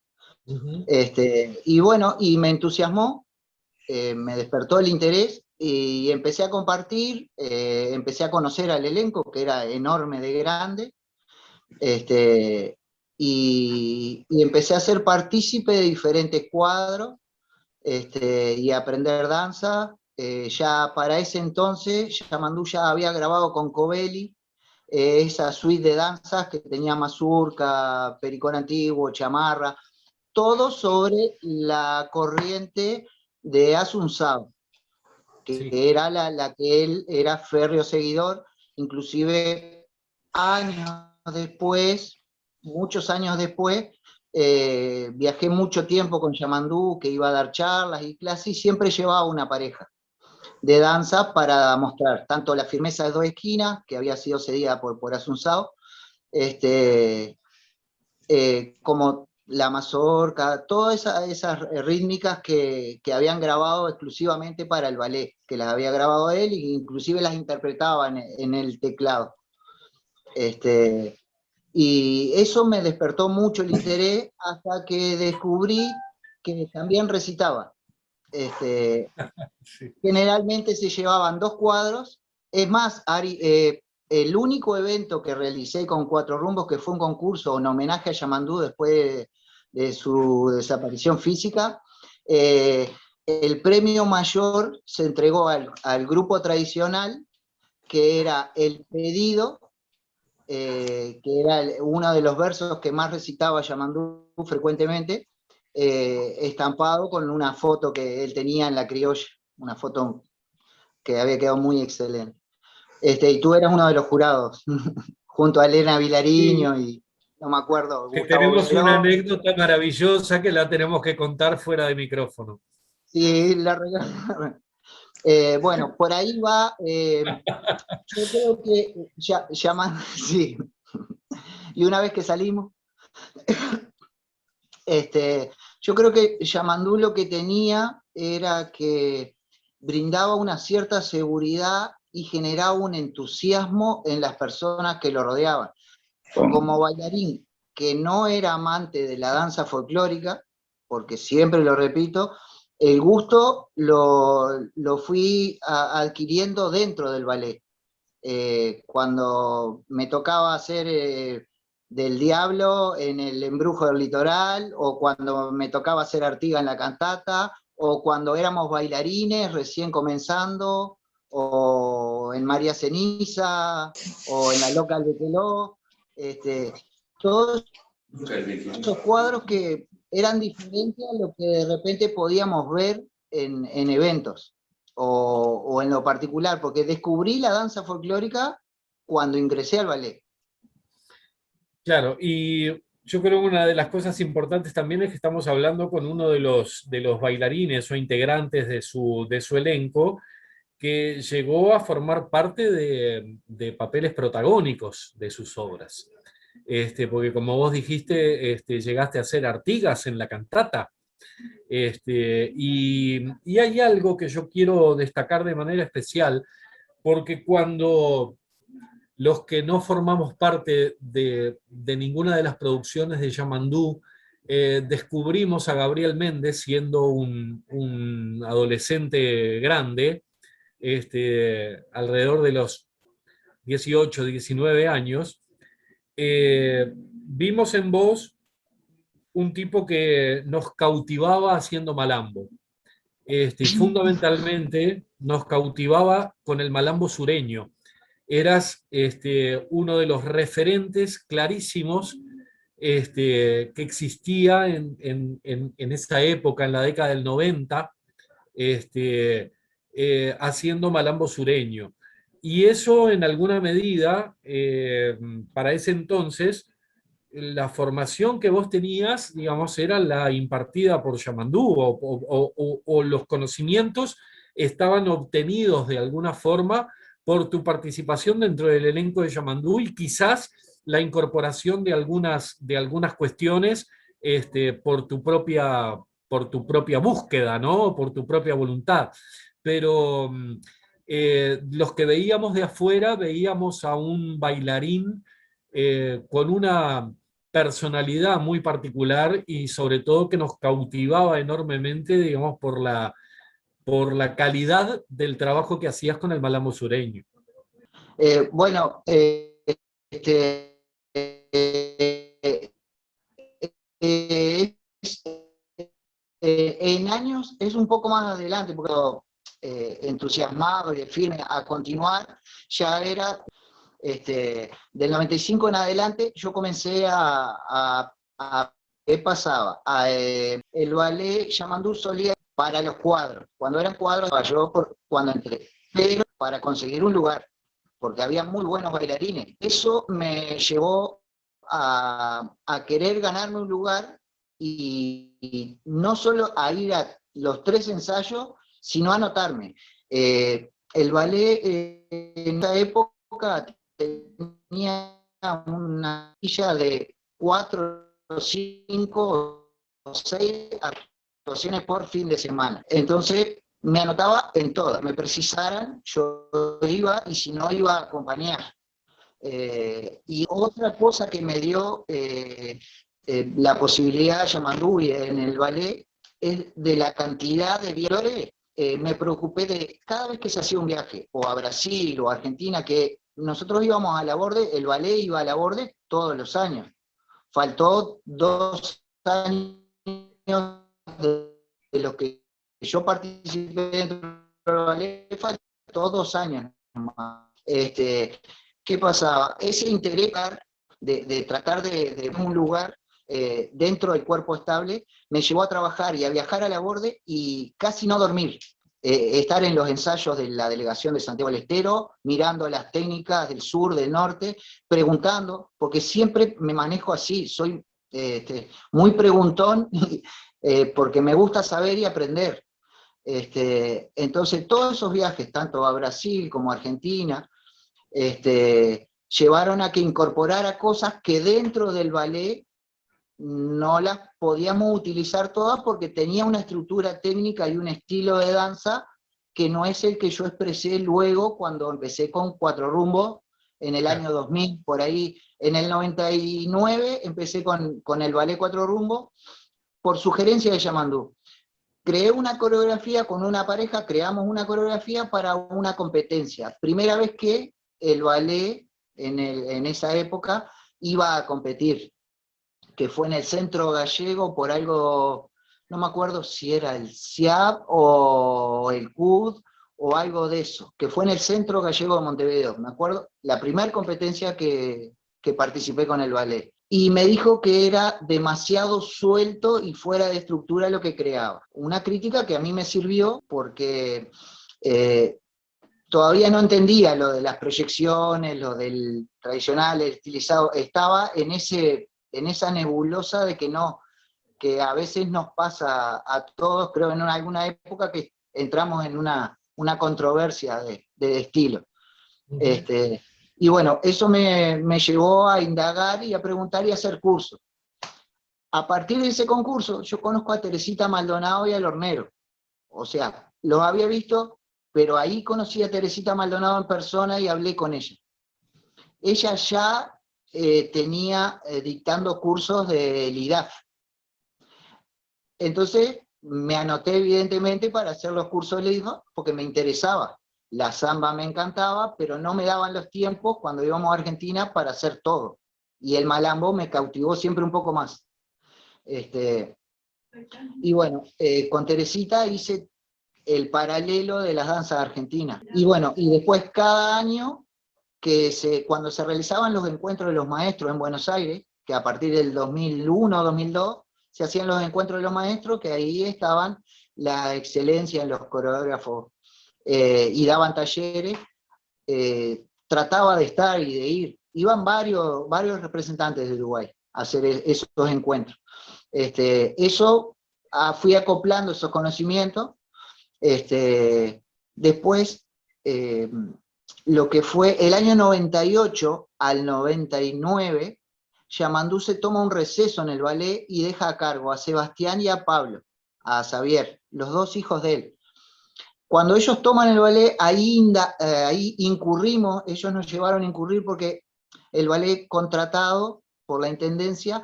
Y bueno, y me entusiasmó, me despertó el interés y empecé a compartir, empecé a conocer al elenco, que era enorme de grande, y empecé a ser partícipe de diferentes cuadros, y a aprender danza. Ya para ese entonces Yamandú ya había grabado con Covelli, esa suite de danzas que tenía mazurca, pericón antiguo, chamarra, todo sobre la corriente de Asunzao, que Sí. era la que él era férreo seguidor, inclusive años después, muchos años después, viajé mucho tiempo con Yamandú, que iba a dar charlas y clases, y siempre llevaba una pareja de danza para mostrar tanto la firmeza de dos esquinas, que había sido cedida por Asunzao, como la mazorca, todas esas rítmicas que habían grabado exclusivamente para el ballet, que las había grabado él e inclusive las interpretaba en el teclado. Y eso me despertó mucho el interés hasta que descubrí que también recitaba. Sí. Generalmente se llevaban 2 cuadros. Es más, Ari, el único evento que realicé con Cuatro Rumbos, que fue un concurso en homenaje a Yamandú después de su desaparición física, el premio mayor se entregó al grupo tradicional, que era El Pedido, que era uno de los versos que más recitaba Yamandú frecuentemente, estampado con una foto que él tenía en La Criolla, una foto que había quedado muy excelente. Y tú eras uno de los jurados, junto a Elena Sí, Vilariño y no me acuerdo, que Gustavo tenemos una Verón. anécdota maravillosa que la tenemos que contar fuera de micrófono. Sí, bueno, por ahí va. Yo creo que llaman, sí. Y una vez que salimos, yo creo que Yamandú lo que tenía era que brindaba una cierta seguridad y generaba un entusiasmo en las personas que lo rodeaban. Como bailarín que no era amante de la danza folclórica, porque siempre lo repito, el gusto lo fui adquiriendo dentro del ballet. Cuando me tocaba hacer del Diablo en el Embrujo del Litoral, o cuando me tocaba hacer Artigas en la cantata, o cuando éramos bailarines recién comenzando, o en María Ceniza, o en La Loca de Teló, todos esos cuadros que eran diferentes a lo que de repente podíamos ver en eventos o en lo particular, porque descubrí la danza folclórica cuando ingresé al ballet. Claro, y yo creo que una de las cosas importantes también es que estamos hablando con uno de los bailarines o integrantes de su elenco que llegó a formar parte de papeles protagónicos de sus obras. Porque como vos dijiste, llegaste a ser Artigas en la cantata. Y hay algo que yo quiero destacar de manera especial, porque cuando los que no formamos parte de ninguna de las producciones de Yamandú, descubrimos a Gabriel Méndez siendo un adolescente grande, alrededor de los 18, 19 años, vimos en vos un tipo que nos cautivaba haciendo malambo. Fundamentalmente nos cautivaba con el malambo sureño. Eras uno de los referentes clarísimos que existía en esa época, en la década del 90, haciendo malambo sureño. Y eso en alguna medida, para ese entonces, la formación que vos tenías, digamos, era la impartida por Yamandú, o los conocimientos estaban obtenidos de alguna forma por tu participación dentro del elenco de Yamandú y quizás la incorporación de algunas cuestiones por tu propia búsqueda, ¿no? Por tu propia voluntad. Pero los que veíamos de afuera veíamos a un bailarín con una personalidad muy particular y sobre todo que nos cautivaba enormemente, digamos, por la calidad del trabajo que hacías con el malambo sureño. Bueno, en años es un poco más adelante, porque entusiasmado y firme a continuar, ya era Del 95 en adelante yo comencé ¿qué pasaba? El ballet Yamandú solía para los cuadros. Cuando eran cuadros, cuando entré. Pero para conseguir un lugar, porque había muy buenos bailarines. Eso me llevó a querer ganarme un lugar y no solo a ir a los 3 ensayos, sino a anotarme. El ballet en esa época tenía una silla de 4 o 5 o 6 actuaciones por fin de semana. Entonces me anotaba en todas, me precisaran, yo iba, y si no iba a acompañar. Y otra cosa que me dio la posibilidad de Yamandú en el ballet es de la cantidad de viajes. Me preocupé de cada vez que se hacía un viaje, o a Brasil o a Argentina, que nosotros íbamos a Laborde, el ballet iba a Laborde todos los años. Faltó 2 años de los que yo participé dentro del ballet, faltó 2 años más. ¿Qué pasaba? Ese interés de tratar de un lugar dentro del cuerpo estable me llevó a trabajar y a viajar a Laborde y casi no dormir. Estar en los ensayos de la delegación de Santiago del Estero, mirando las técnicas del sur, del norte, preguntando, porque siempre me manejo así, soy muy preguntón, porque me gusta saber y aprender. Entonces todos esos viajes, tanto a Brasil como a Argentina, llevaron a que incorporara cosas que dentro del ballet no las podíamos utilizar todas porque tenía una estructura técnica y un estilo de danza que no es el que yo expresé luego cuando empecé con Cuatro Rumbos en el año 2000, por ahí. En el 99 empecé con el ballet Cuatro Rumbos por sugerencia de Yamandú. Creé una coreografía con una pareja, creamos una coreografía para una competencia. Primera vez que el ballet en esa época iba a competir, que fue en el Centro Gallego por algo, no me acuerdo si era el CIAB o el CUD o algo de eso, que fue en el Centro Gallego de Montevideo, me acuerdo, la primera competencia que participé con el ballet. Y me dijo que era demasiado suelto y fuera de estructura lo que creaba. Una crítica que a mí me sirvió porque todavía no entendía lo de las proyecciones, lo del tradicional, el estilizado, estaba en esa nebulosa de que a veces nos pasa a todos, creo en alguna época que entramos en una controversia de estilo. Y bueno, eso me llevó a indagar y a preguntar y a hacer cursos. A partir de ese concurso, yo conozco a Teresita Maldonado y al Hornero. O sea, los había visto, pero ahí conocí a Teresita Maldonado en persona y hablé con ella. Ella ya tenía dictando cursos de LIDAF. Entonces me anoté evidentemente para hacer los cursos de LIDAF porque me interesaba. La samba me encantaba, pero no me daban los tiempos cuando íbamos a Argentina para hacer todo. Y el malambo me cautivó siempre un poco más. Y bueno, con Teresita hice el paralelo de las danzas argentinas. Y bueno, y después cada año, cuando se realizaban los encuentros de los maestros en Buenos Aires, que a partir del 2001 o 2002, se hacían los encuentros de los maestros, que ahí estaban la excelencia en los coreógrafos, y daban talleres, trataba de estar y de ir. Iban varios representantes de Uruguay a hacer esos encuentros. Fui acoplando esos conocimientos. Después, lo que fue el año 98 al 99, Yamandú se toma un receso en el ballet y deja a cargo a Sebastián y a Pablo, a Xavier, los 2 hijos de él. Cuando ellos toman el ballet, ahí incurrimos, ellos nos llevaron a incurrir porque el ballet contratado por la Intendencia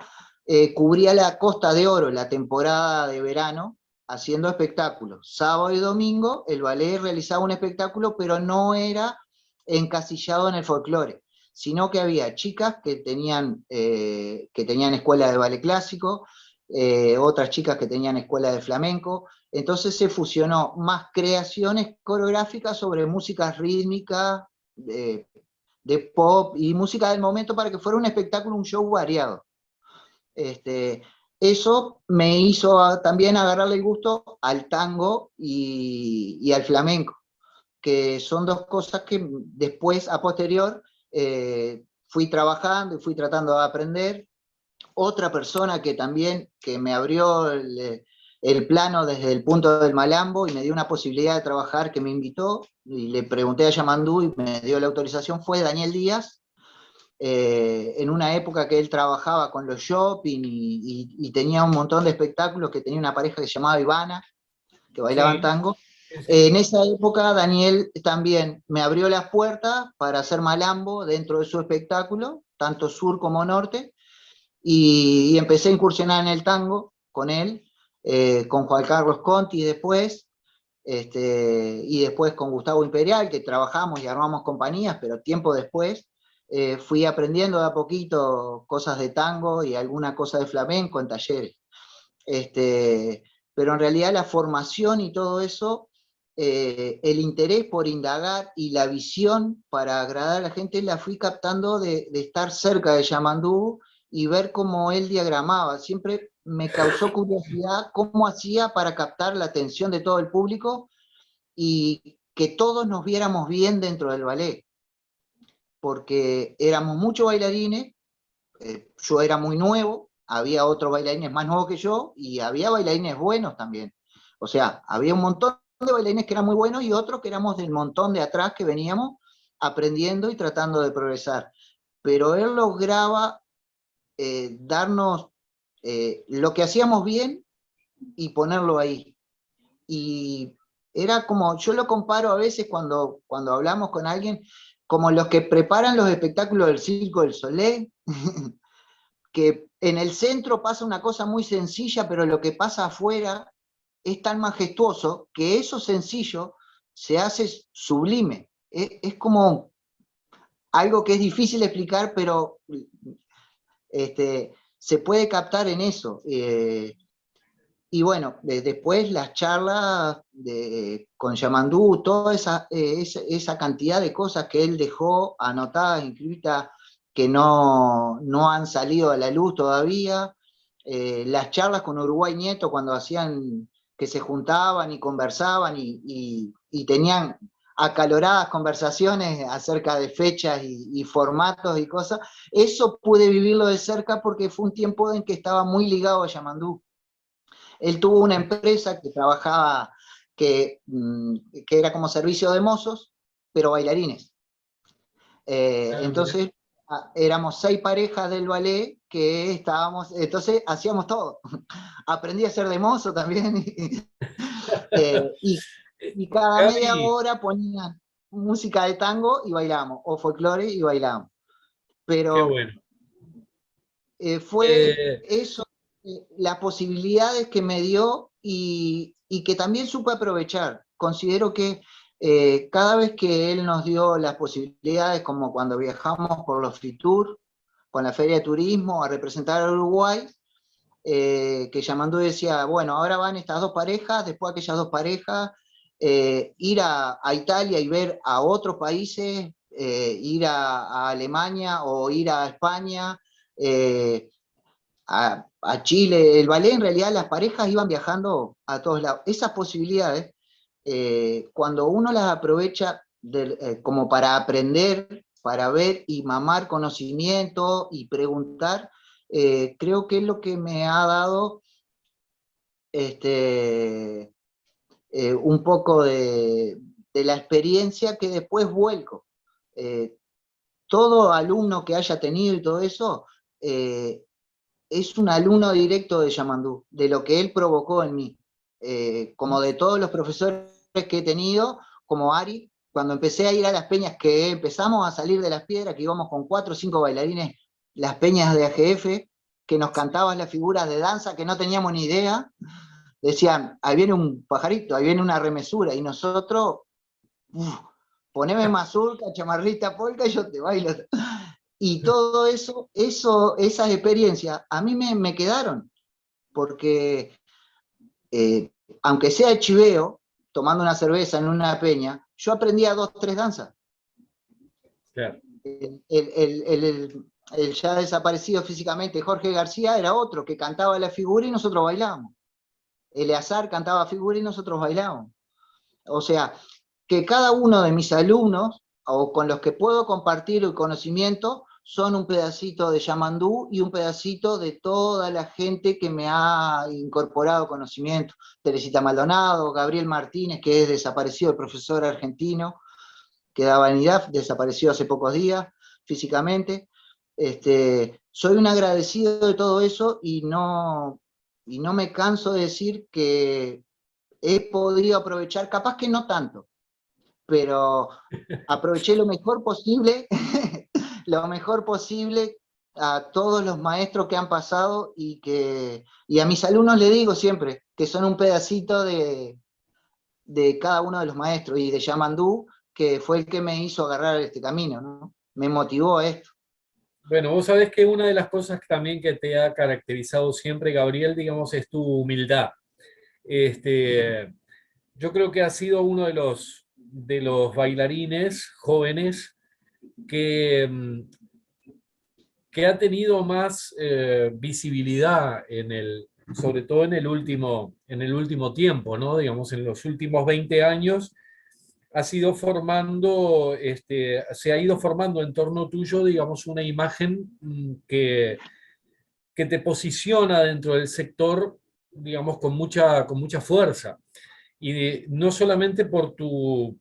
cubría la Costa de Oro, la temporada de verano, haciendo espectáculos. Sábado y domingo el ballet realizaba un espectáculo, pero no era encasillado en el folclore, sino que había chicas que tenían escuela de ballet clásico, otras chicas que tenían escuela de flamenco. Entonces se fusionó más creaciones coreográficas sobre músicas rítmicas, de pop y música del momento para que fuera un espectáculo, un show variado. Eso me hizo también agarrarle el gusto al tango y al flamenco, que son dos cosas que después, a posterior, fui trabajando y fui tratando de aprender. Otra persona que también que me abrió el plano desde el punto del malambo y me dio una posibilidad de trabajar, que me invitó, y le pregunté a Yamandú y me dio la autorización, fue Daniel Díaz, en una época que él trabajaba con los shopping y tenía un montón de espectáculos, que tenía una pareja que se llamaba Ivana, que bailaban tango. En esa época Daniel también me abrió las puertas para hacer malambo dentro de su espectáculo, tanto sur como norte, y empecé a incursionar en el tango con él, con Juan Carlos Conti después, y después con Gustavo Imperial, que trabajamos y armamos compañías, pero tiempo después fui aprendiendo de a poquito cosas de tango y alguna cosa de flamenco en talleres. Pero en realidad la formación y todo eso, el interés por indagar y la visión para agradar a la gente, la fui captando de estar cerca de Yamandú y ver cómo él diagramaba. Siempre me causó curiosidad cómo hacía para captar la atención de todo el público y que todos nos viéramos bien dentro del ballet, porque éramos muchos bailarines, yo era muy nuevo, había otros bailarines más nuevos que yo, y había bailarines buenos también. O sea, había un montón de bailarines que eran muy buenos y otros que éramos del montón de atrás que veníamos aprendiendo y tratando de progresar. Pero él lograba darnos lo que hacíamos bien y ponerlo ahí. Y era como, yo lo comparo a veces cuando hablamos con alguien, como los que preparan los espectáculos del Circo del Soleil, que en el centro pasa una cosa muy sencilla, pero lo que pasa afuera es tan majestuoso que eso sencillo se hace sublime. Es como algo que es difícil de explicar, pero se puede captar en eso. Y bueno, después las charlas con Yamandú, toda esa cantidad de cosas que él dejó anotadas, inscritas, que no han salido a la luz todavía, las charlas con Uruguay Nieto cuando hacían, que se juntaban y conversaban y tenían acaloradas conversaciones acerca de fechas y formatos y cosas, eso pude vivirlo de cerca porque fue un tiempo en que estaba muy ligado a Yamandú. Él tuvo una empresa que trabajaba, que era como servicio de mozos, pero bailarines. Entonces éramos 6 parejas del ballet que estábamos, entonces hacíamos todo. Aprendí a ser de mozo también. Y cada media hora ponían música de tango y bailábamos, o folclore y bailábamos. Pero bueno. fue eso, las posibilidades que me dio y que también supe aprovechar. Considero que cada vez que él nos dio las posibilidades, como cuando viajamos por los Fitur, con la Feria de Turismo, a representar a Uruguay, que Yamandú decía, bueno, ahora van estas 2 parejas, después aquellas 2 parejas, ir a Italia y ver a otros países, ir a Alemania o ir a España, a Chile. El ballet, en realidad, las parejas iban viajando a todos lados. Esas posibilidades, cuando uno las aprovecha como para aprender, para ver y mamar conocimiento y preguntar, creo que es lo que me ha dado un poco de la experiencia que después vuelco. Todo alumno que haya tenido y todo eso, es un alumno directo de Yamandú, de lo que él provocó en mí. Como de todos los profesores que he tenido, como Ari, cuando empecé a ir a las peñas, que empezamos a salir de las piedras, que íbamos con 4 o 5 bailarines, las peñas de AGF, que nos cantaban las figuras de danza que no teníamos ni idea, decían, ahí viene un pajarito, ahí viene una remesura, y nosotros, poneme mazurca, chamarrita, polka, y yo te bailo. Y todo eso, esas experiencias, a mí me quedaron, porque aunque sea de chiveo, tomando una cerveza en una peña, yo aprendía 2 o 3 danzas. Claro. el ya desaparecido físicamente Jorge García era otro que cantaba la figura y nosotros bailábamos. Eleazar cantaba figura y nosotros bailábamos. O sea, que cada uno de mis alumnos, o con los que puedo compartir el conocimiento, son un pedacito de Yamandú y un pedacito de toda la gente que me ha incorporado conocimiento. Teresita Maldonado, Gabriel Martínez, que es desaparecido, el profesor argentino, que daba en IDAF, desapareció hace pocos días físicamente. Soy un agradecido de todo eso y no me canso de decir que he podido aprovechar, capaz que no tanto, pero aproveché lo mejor posible, lo mejor posible a todos los maestros que han pasado y a mis alumnos les digo siempre que son un pedacito de cada uno de los maestros y de Yamandú, que fue el que me hizo agarrar este camino, ¿no? Me motivó a esto. Bueno, vos sabés que una de las cosas también que te ha caracterizado siempre, Gabriel, digamos, es tu humildad. Yo creo que has sido uno de los bailarines jóvenes que ha tenido más visibilidad sobre todo en el último tiempo, ¿no? Digamos, en los últimos 20 años se ha ido formando en torno tuyo, digamos, una imagen que te posiciona dentro del sector, digamos, con mucha fuerza. Y no solamente por tu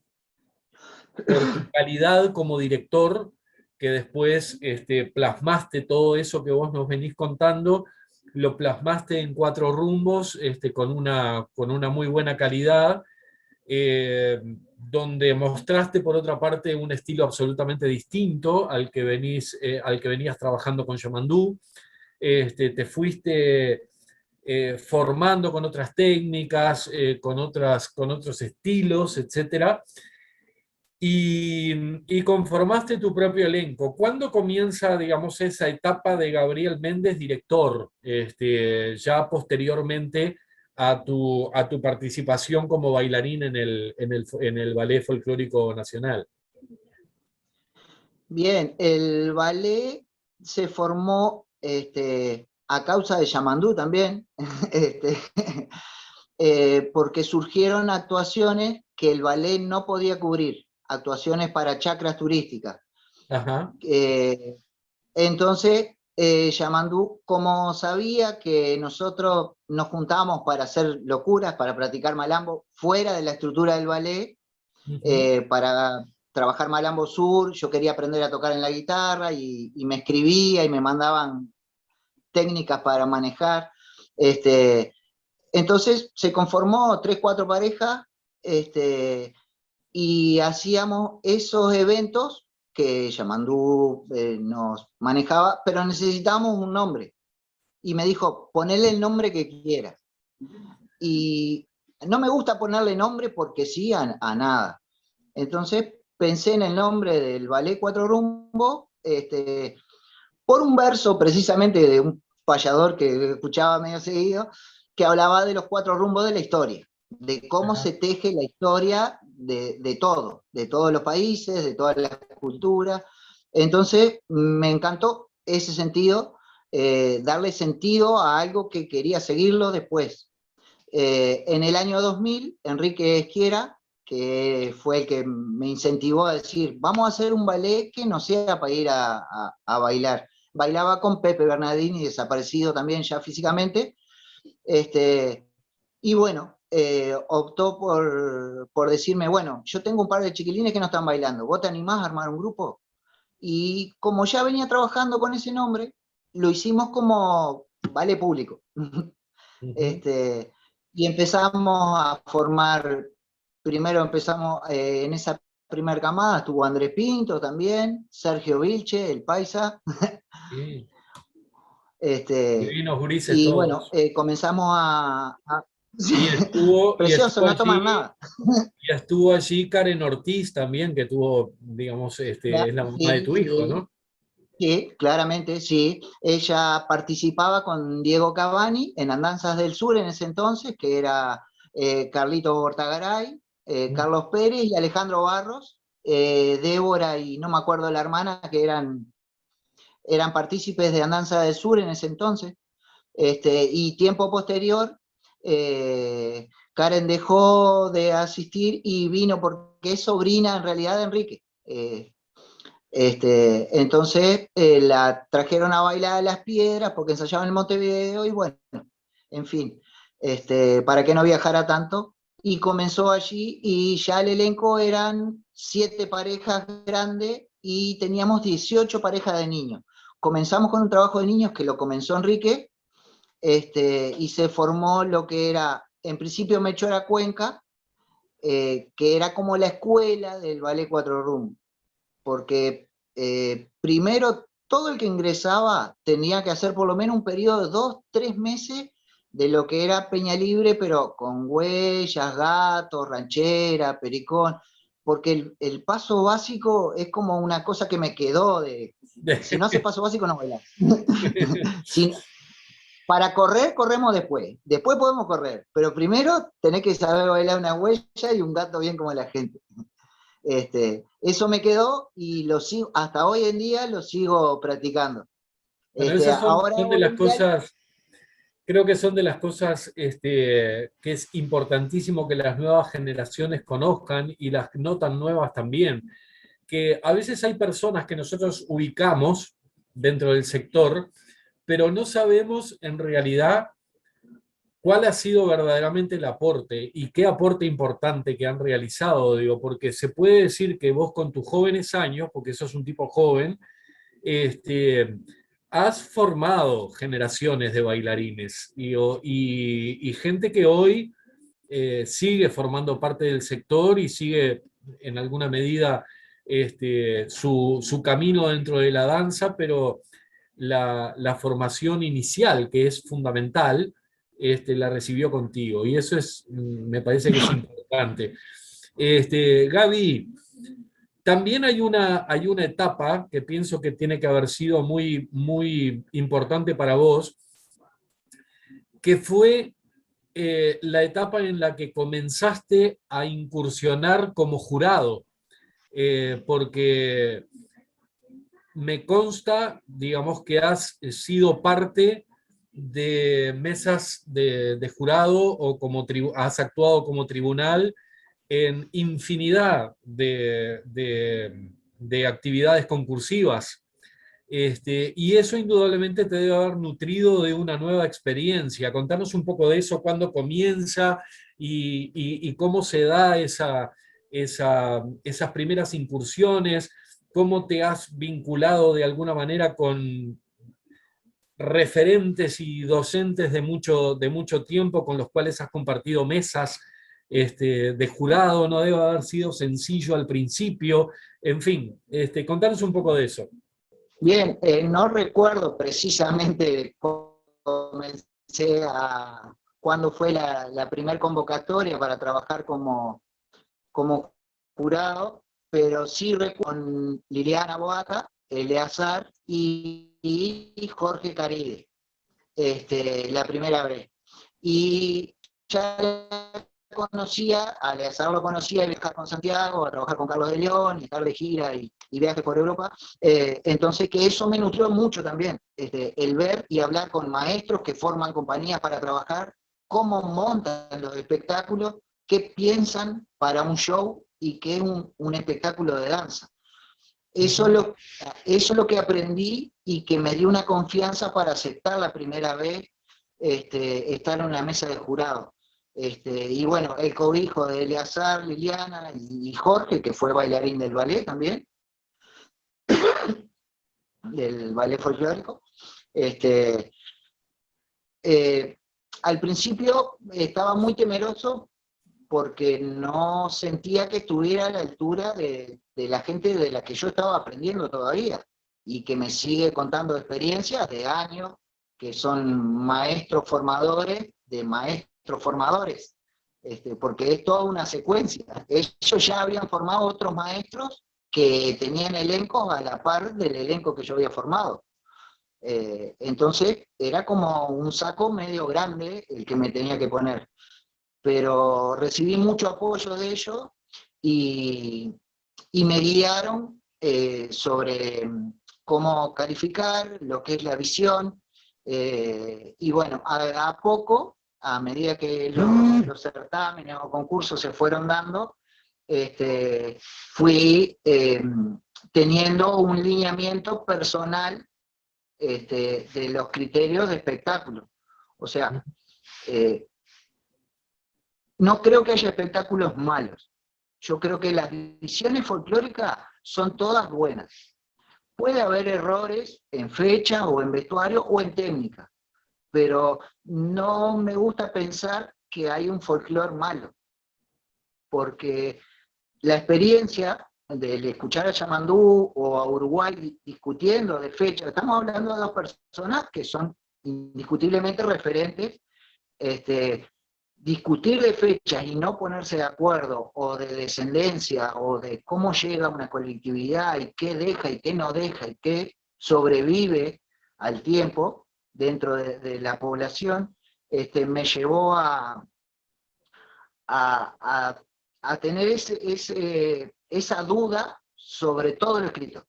calidad como director, que después plasmaste todo eso que vos nos venís contando, lo plasmaste en Cuatro Rumbos con una muy buena calidad, donde mostraste por otra parte un estilo absolutamente distinto al que venías trabajando con Yamandú. Te fuiste formando con otras técnicas, con otros estilos, etc. Y conformaste tu propio elenco. ¿Cuándo comienza, digamos, esa etapa de Gabriel Méndez, director, ya posteriormente a tu participación como bailarín en el Ballet Folclórico Nacional? Bien, el ballet se formó a causa de Yamandú también, porque surgieron actuaciones que el ballet no podía cubrir, actuaciones para chacras turísticas. Ajá. Entonces, Yamandú, como sabía que nosotros nos juntábamos para hacer locuras, para practicar malambo fuera de la estructura del ballet, para trabajar malambo sur, yo quería aprender a tocar en la guitarra y me escribía y me mandaban técnicas para manejar. Entonces se conformó 3, 4 parejas y hacíamos esos eventos que Yamandú nos manejaba, pero necesitábamos un nombre. Y me dijo, ponele el nombre que quieras. Y no me gusta ponerle nombre porque sí a nada. Entonces pensé en el nombre del Ballet Cuatro Rumbos, por un verso precisamente de un payador que escuchaba medio seguido, que hablaba de los 4 rumbos de la historia, de cómo se teje la historia de todos los países, de todas las culturas. Entonces me encantó ese sentido, darle sentido a algo que quería seguirlo después. En el año 2000, Enrique Esquiera, que fue el que me incentivó a decir, vamos a hacer un ballet que no sea para ir a bailar. Bailaba con Pepe Bernardini, desaparecido también ya físicamente, y bueno, optó por decirme, bueno, yo tengo un par de chiquilines que no están bailando, ¿vos te animás a armar un grupo? Y como ya venía trabajando con ese nombre, lo hicimos como ballet público. Y empezamos a formar, primero empezamos en esa primera camada, estuvo Andrés Pinto también, Sergio Vilche, el paisa. Sí. Divinos gurises y todos. bueno, comenzamos a Precioso, no toman nada. Y estuvo allí Karen Ortiz también, que tuvo, digamos, es la mamá de tu hijo, ¿no? Sí, claramente, sí. Ella participaba con Diego Cavani en Andanzas del Sur en ese entonces, que era Carlito Bortagaray, Carlos Pérez y Alejandro Barros, Débora y no me acuerdo la hermana, que eran partícipes de Andanza del Sur en ese entonces. Y tiempo posterior, Karen dejó de asistir y vino porque es sobrina en realidad de Enrique. Entonces la trajeron a bailar a Las Piedras porque ensayaban en Montevideo y bueno, en fin, para que no viajara tanto. Y comenzó allí y ya el elenco eran 7 parejas grandes y teníamos 18 parejas de niños. Comenzamos con un trabajo de niños que lo comenzó Enrique, y se formó lo que era, en principio Melchora Cuenca, que era como la escuela del ballet Cuatro Rum, porque primero todo el que ingresaba tenía que hacer por lo menos un periodo de 2, 3 meses de lo que era Peña Libre, pero con huellas, gatos, ranchera, pericón, porque el paso básico es como una cosa que me quedó de, si no haces paso básico no bailas. Si, para correr, corremos después. Después podemos correr. Pero primero tenés que saber bailar una huella y un gato bien como la gente. Eso me quedó y lo sigo, hasta hoy en día lo sigo practicando. Bueno, esas Ahora son de hoy las en día, cosas, creo que son de las cosas que es importantísimo que las nuevas generaciones conozcan y las no tan nuevas también. Que a veces hay personas que nosotros ubicamos dentro del sector, pero no sabemos en realidad cuál ha sido verdaderamente el aporte y qué aporte importante que han realizado, digo, porque se puede decir que vos con tus jóvenes años, porque sos un tipo joven, has formado generaciones de bailarines y gente que hoy sigue formando parte del sector y sigue en alguna medida su camino dentro de la danza, pero la formación inicial, que es fundamental, la recibió contigo. Y eso es, me parece que es importante. Gaby, también hay una etapa que pienso que tiene que haber sido muy, muy importante para vos, que fue la etapa en la que comenzaste a incursionar como jurado, porque me consta, digamos, que has sido parte de mesas de jurado o has actuado como tribunal en infinidad de actividades concursivas. Y eso indudablemente te debe haber nutrido de una nueva experiencia. Contanos un poco de eso, cuándo comienza y cómo se da esas primeras incursiones, cómo te has vinculado de alguna manera con referentes y docentes de mucho tiempo con los cuales has compartido mesas de jurado. No debe haber sido sencillo al principio. En fin, contanos un poco de eso. bien, no recuerdo precisamente cómo comencé cuándo fue la primera convocatoria para trabajar como jurado, pero sí recuerdo con Liliana Boaca, Eleazar y Jorge Caride, la primera vez. Y ya conocía, a Eleazar lo conocía, y viajar con Santiago, a trabajar con Carlos de León, y estar de gira y viajes por Europa. Entonces que eso me nutrió mucho también, el ver y hablar con maestros que forman compañías para trabajar, cómo montan los espectáculos, qué piensan para un show y qué es un espectáculo de danza. Eso es lo que aprendí y que me dio una confianza para aceptar la primera vez estar en una mesa de jurado. Y bueno, el cobijo de Eleazar, Liliana y Jorge, que fue bailarín del ballet también, del ballet folclórico. Al principio estaba muy temeroso porque no sentía que estuviera a la altura de la gente de la que yo estaba aprendiendo todavía y que me sigue contando experiencias de años, que son maestros formadores de maestros formadores, porque es toda una secuencia. Ellos ya habían formado otros maestros que tenían elencos a la par del elenco que yo había formado. Entonces era como un saco medio grande el que me tenía que poner. Pero recibí mucho apoyo de ellos y y me guiaron sobre cómo calificar, lo que es la visión, y bueno, a poco, a medida que los certámenes o concursos se fueron dando, fui teniendo un lineamiento personal de los criterios de espectáculo. O sea, no creo que haya espectáculos malos. Yo creo que las visiones folclóricas son todas buenas. Puede haber errores en fecha o en vestuario o en técnica, pero no me gusta pensar que hay un folclore malo, porque la experiencia de escuchar a Yamandú o a Uruguay discutiendo de fecha, estamos hablando de dos personas que son indiscutiblemente referentes, discutir de fechas y no ponerse de acuerdo, o de descendencia, o de cómo llega una colectividad, y qué deja y qué no deja, y qué sobrevive al tiempo dentro de la población, me llevó a tener esa duda sobre todo lo escrito.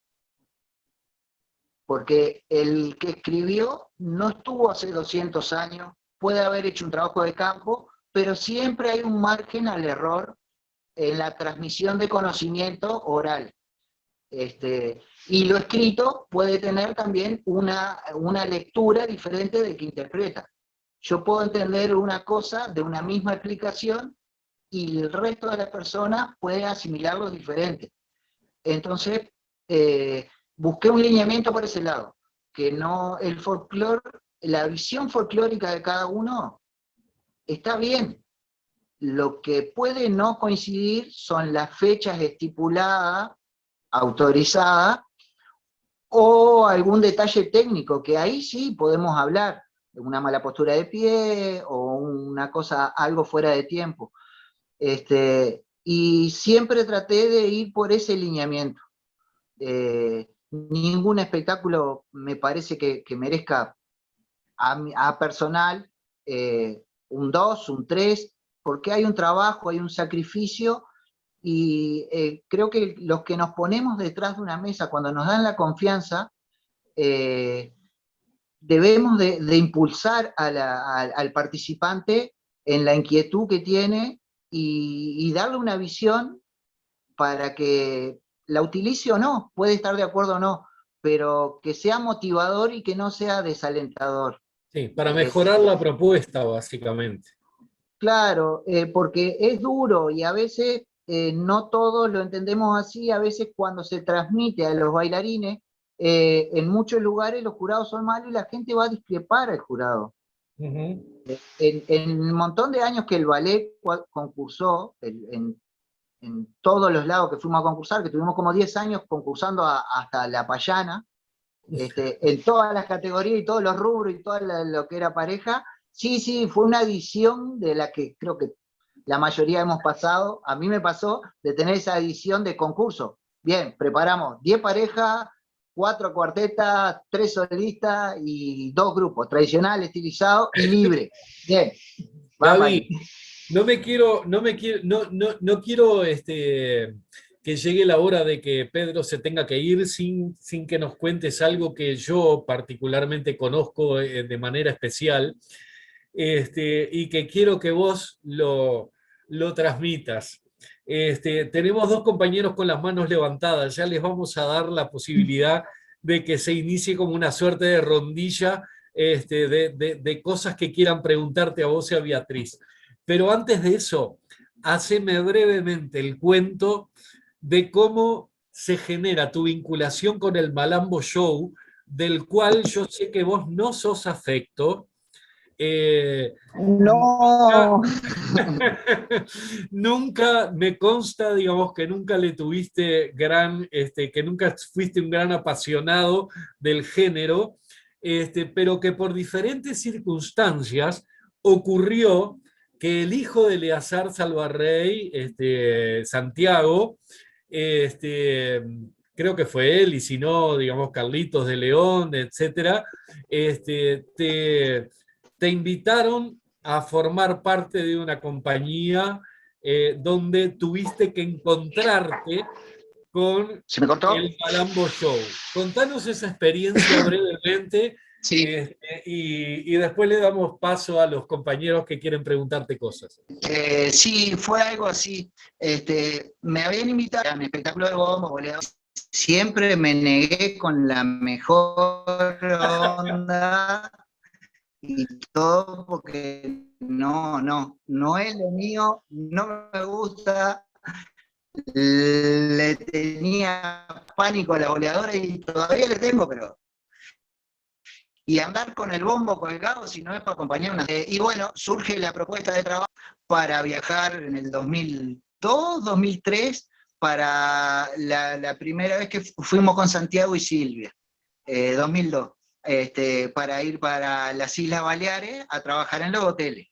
Porque el que escribió no estuvo hace 200 años, puede haber hecho un trabajo de campo, pero siempre hay un margen al error en la transmisión de conocimiento oral. Y lo escrito puede tener también una lectura diferente del que interpreta. Yo puedo entender una cosa de una misma explicación y el resto de la persona puede asimilarlo diferente. Entonces, busqué un lineamiento por ese lado, que no el folclore, la visión folclórica de cada uno está bien. Lo que puede no coincidir son las fechas estipuladas, autorizadas, o algún detalle técnico, que ahí sí podemos hablar, de una mala postura de pie, o una cosa, algo fuera de tiempo. Y siempre traté de ir por ese lineamiento. Ningún espectáculo me parece que merezca a personal un 2, un 3, porque hay un trabajo, hay un sacrificio, y creo que los que nos ponemos detrás de una mesa, cuando nos dan la confianza, debemos de impulsar al participante en la inquietud que tiene, y darle una visión para que la utilice o no, puede estar de acuerdo o no, pero que sea motivador y que no sea desalentador. Sí, para mejorar la propuesta, básicamente. Claro, porque es duro y a veces no todos lo entendemos así. A veces cuando se transmite a los bailarines, en muchos lugares los jurados son malos y la gente va a discrepar al jurado. En un montón de años que el ballet concursó, en todos los lados que fuimos a concursar, que tuvimos como 10 años concursando hasta la payana, en todas las categorías y todos los rubros y todo lo que era pareja, sí, fue una edición de la que creo que la mayoría hemos pasado. A mí me pasó de tener esa edición de concurso. Bien, preparamos 10 parejas, 4 cuartetas, 3 solistas y 2 grupos, tradicional, estilizado y libre. Bien. Gaby, no quiero que llegue la hora de que Pedro se tenga que ir sin que nos cuentes algo que yo particularmente conozco de manera especial, y que quiero que vos lo transmitas. Tenemos 2 compañeros con las manos levantadas, ya les vamos a dar la posibilidad de que se inicie como una suerte de rondilla de cosas que quieran preguntarte a vos y a Beatriz. Pero antes de eso, haceme brevemente el cuento de cómo se genera tu vinculación con el Malambo Show, del cual yo sé que vos no sos afecto. No. Nunca me consta, digamos, que nunca le tuviste que nunca fuiste un gran apasionado del género, pero que por diferentes circunstancias ocurrió que el hijo de Eleazar Salvarrey, Santiago, creo que fue él, y si no, digamos, Carlitos de León, etcétera, te invitaron a formar parte de una compañía donde tuviste que encontrarte con ¿Se me cortó? el Malambo Show. Contanos esa experiencia brevemente. Sí. Y después le damos paso a los compañeros que quieren preguntarte cosas. Sí, fue algo así. Me habían invitado a un espectáculo de bombo, boludo. Siempre me negué con la mejor onda y todo porque no es lo mío, no me gusta. Le tenía pánico a la boleadora y todavía le tengo, pero... Y andar con el bombo colgado si no es para acompañar una... y bueno, surge la propuesta de trabajo para viajar en el 2002, 2003, para la primera vez que fuimos con Santiago y Silvia, 2002, para ir para las Islas Baleares a trabajar en los hoteles.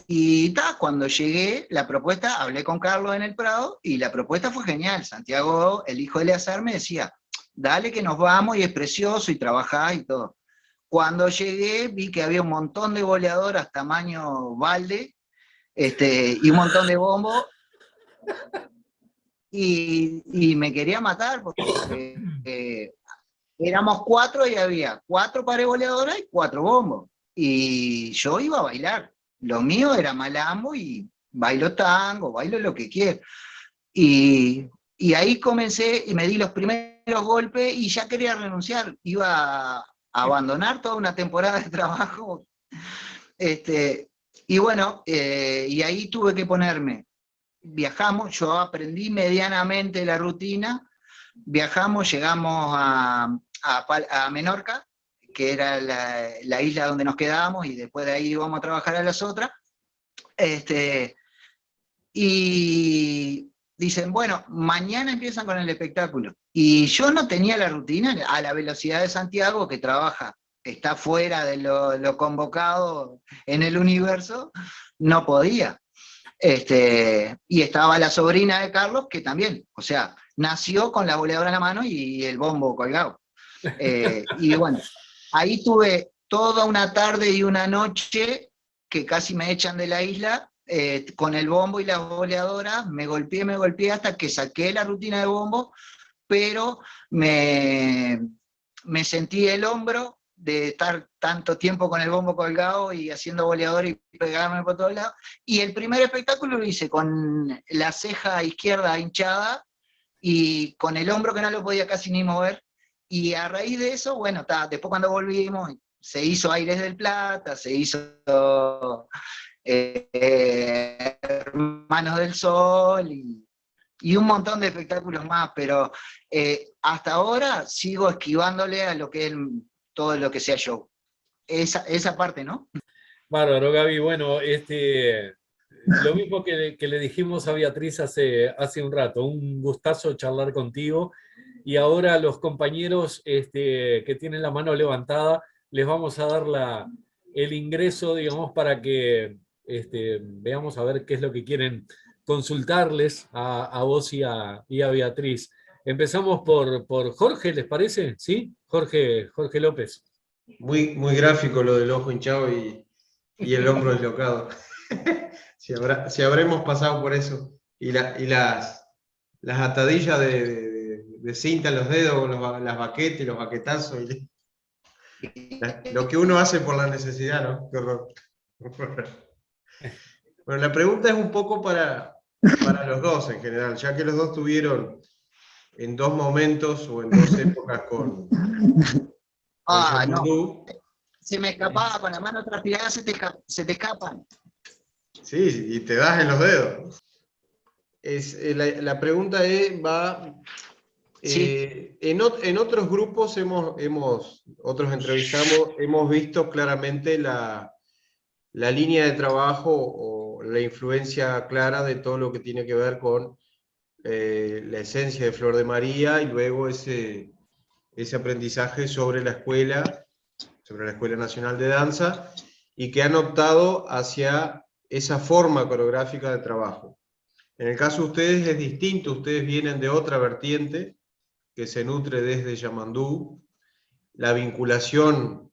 Y cuando llegué, la propuesta, hablé con Carlos en el Prado, y la propuesta fue genial. Santiago, el hijo de Eleazar, me decía, dale que nos vamos, y es precioso, y trabajás y todo. Cuando llegué, vi que había un montón de boleadoras tamaño balde, y un montón de bombos, y me quería matar, porque éramos 4 y había 4 pares boleadoras y 4 bombos. Y yo iba a bailar. Lo mío era malambo y bailo tango, bailo lo que quiero. Y ahí comencé y me di los primeros golpes y ya quería renunciar. Iba a abandonar toda una temporada de trabajo. Y bueno, y ahí tuve que ponerme. Viajamos, yo aprendí medianamente la rutina. Viajamos, llegamos a Menorca, que era la isla donde nos quedábamos, y después de ahí íbamos a trabajar a las otras. Y dicen, bueno, mañana empiezan con el espectáculo. Y yo no tenía la rutina a la velocidad de Santiago, que trabaja, está fuera de lo convocado en el universo, no podía. Y estaba la sobrina de Carlos, que también, o sea, nació con la boleadora en la mano y el bombo colgado. Y bueno, ahí tuve toda una tarde y una noche que casi me echan de la isla, con el bombo y las boleadoras. Me golpeé hasta que saqué la rutina de bombo, pero me sentí el hombro de estar tanto tiempo con el bombo colgado y haciendo boleador y pegarme por todos lados. Y el primer espectáculo lo hice con la ceja izquierda hinchada y con el hombro que no lo podía casi ni mover. Y a raíz de eso, bueno, después cuando volvimos, se hizo Aires del Plata, se hizo Hermanos del Sol y un montón de espectáculos más, pero hasta ahora sigo esquivándole a lo que es todo lo que sea show. Esa parte, ¿no? Bárbaro, Gaby. Bueno, lo mismo que le dijimos a Beatriz hace un rato, un gustazo charlar contigo. Y ahora a los compañeros que tienen la mano levantada, les vamos a dar el ingreso, digamos, para que veamos a ver qué es lo que quieren consultarles a vos y a Beatriz. Empezamos por Jorge, ¿les parece? ¿Sí? Jorge López. Muy, muy gráfico lo del ojo hinchado y el hombro deslocado. si habremos pasado por eso. Y las atadillas de cinta en los dedos, las baquetas y los baquetazos. Lo que uno hace por la necesidad, ¿no? Qué horror. Bueno, la pregunta es un poco para los dos en general, ya que los dos tuvieron en 2 momentos o en 2 épocas con no. Se me escapaba, con la mano transpirada se te escapan. Sí, y te das en los dedos. La pregunta va... Sí. En otros grupos otros entrevistamos, hemos visto claramente la línea de trabajo o la influencia clara de todo lo que tiene que ver con la esencia de Flor de María, y luego ese aprendizaje sobre la Escuela Nacional de Danza, y que han optado hacia esa forma coreográfica de trabajo. En el caso de ustedes es distinto, ustedes vienen de otra vertiente que se nutre desde Yamandú, la vinculación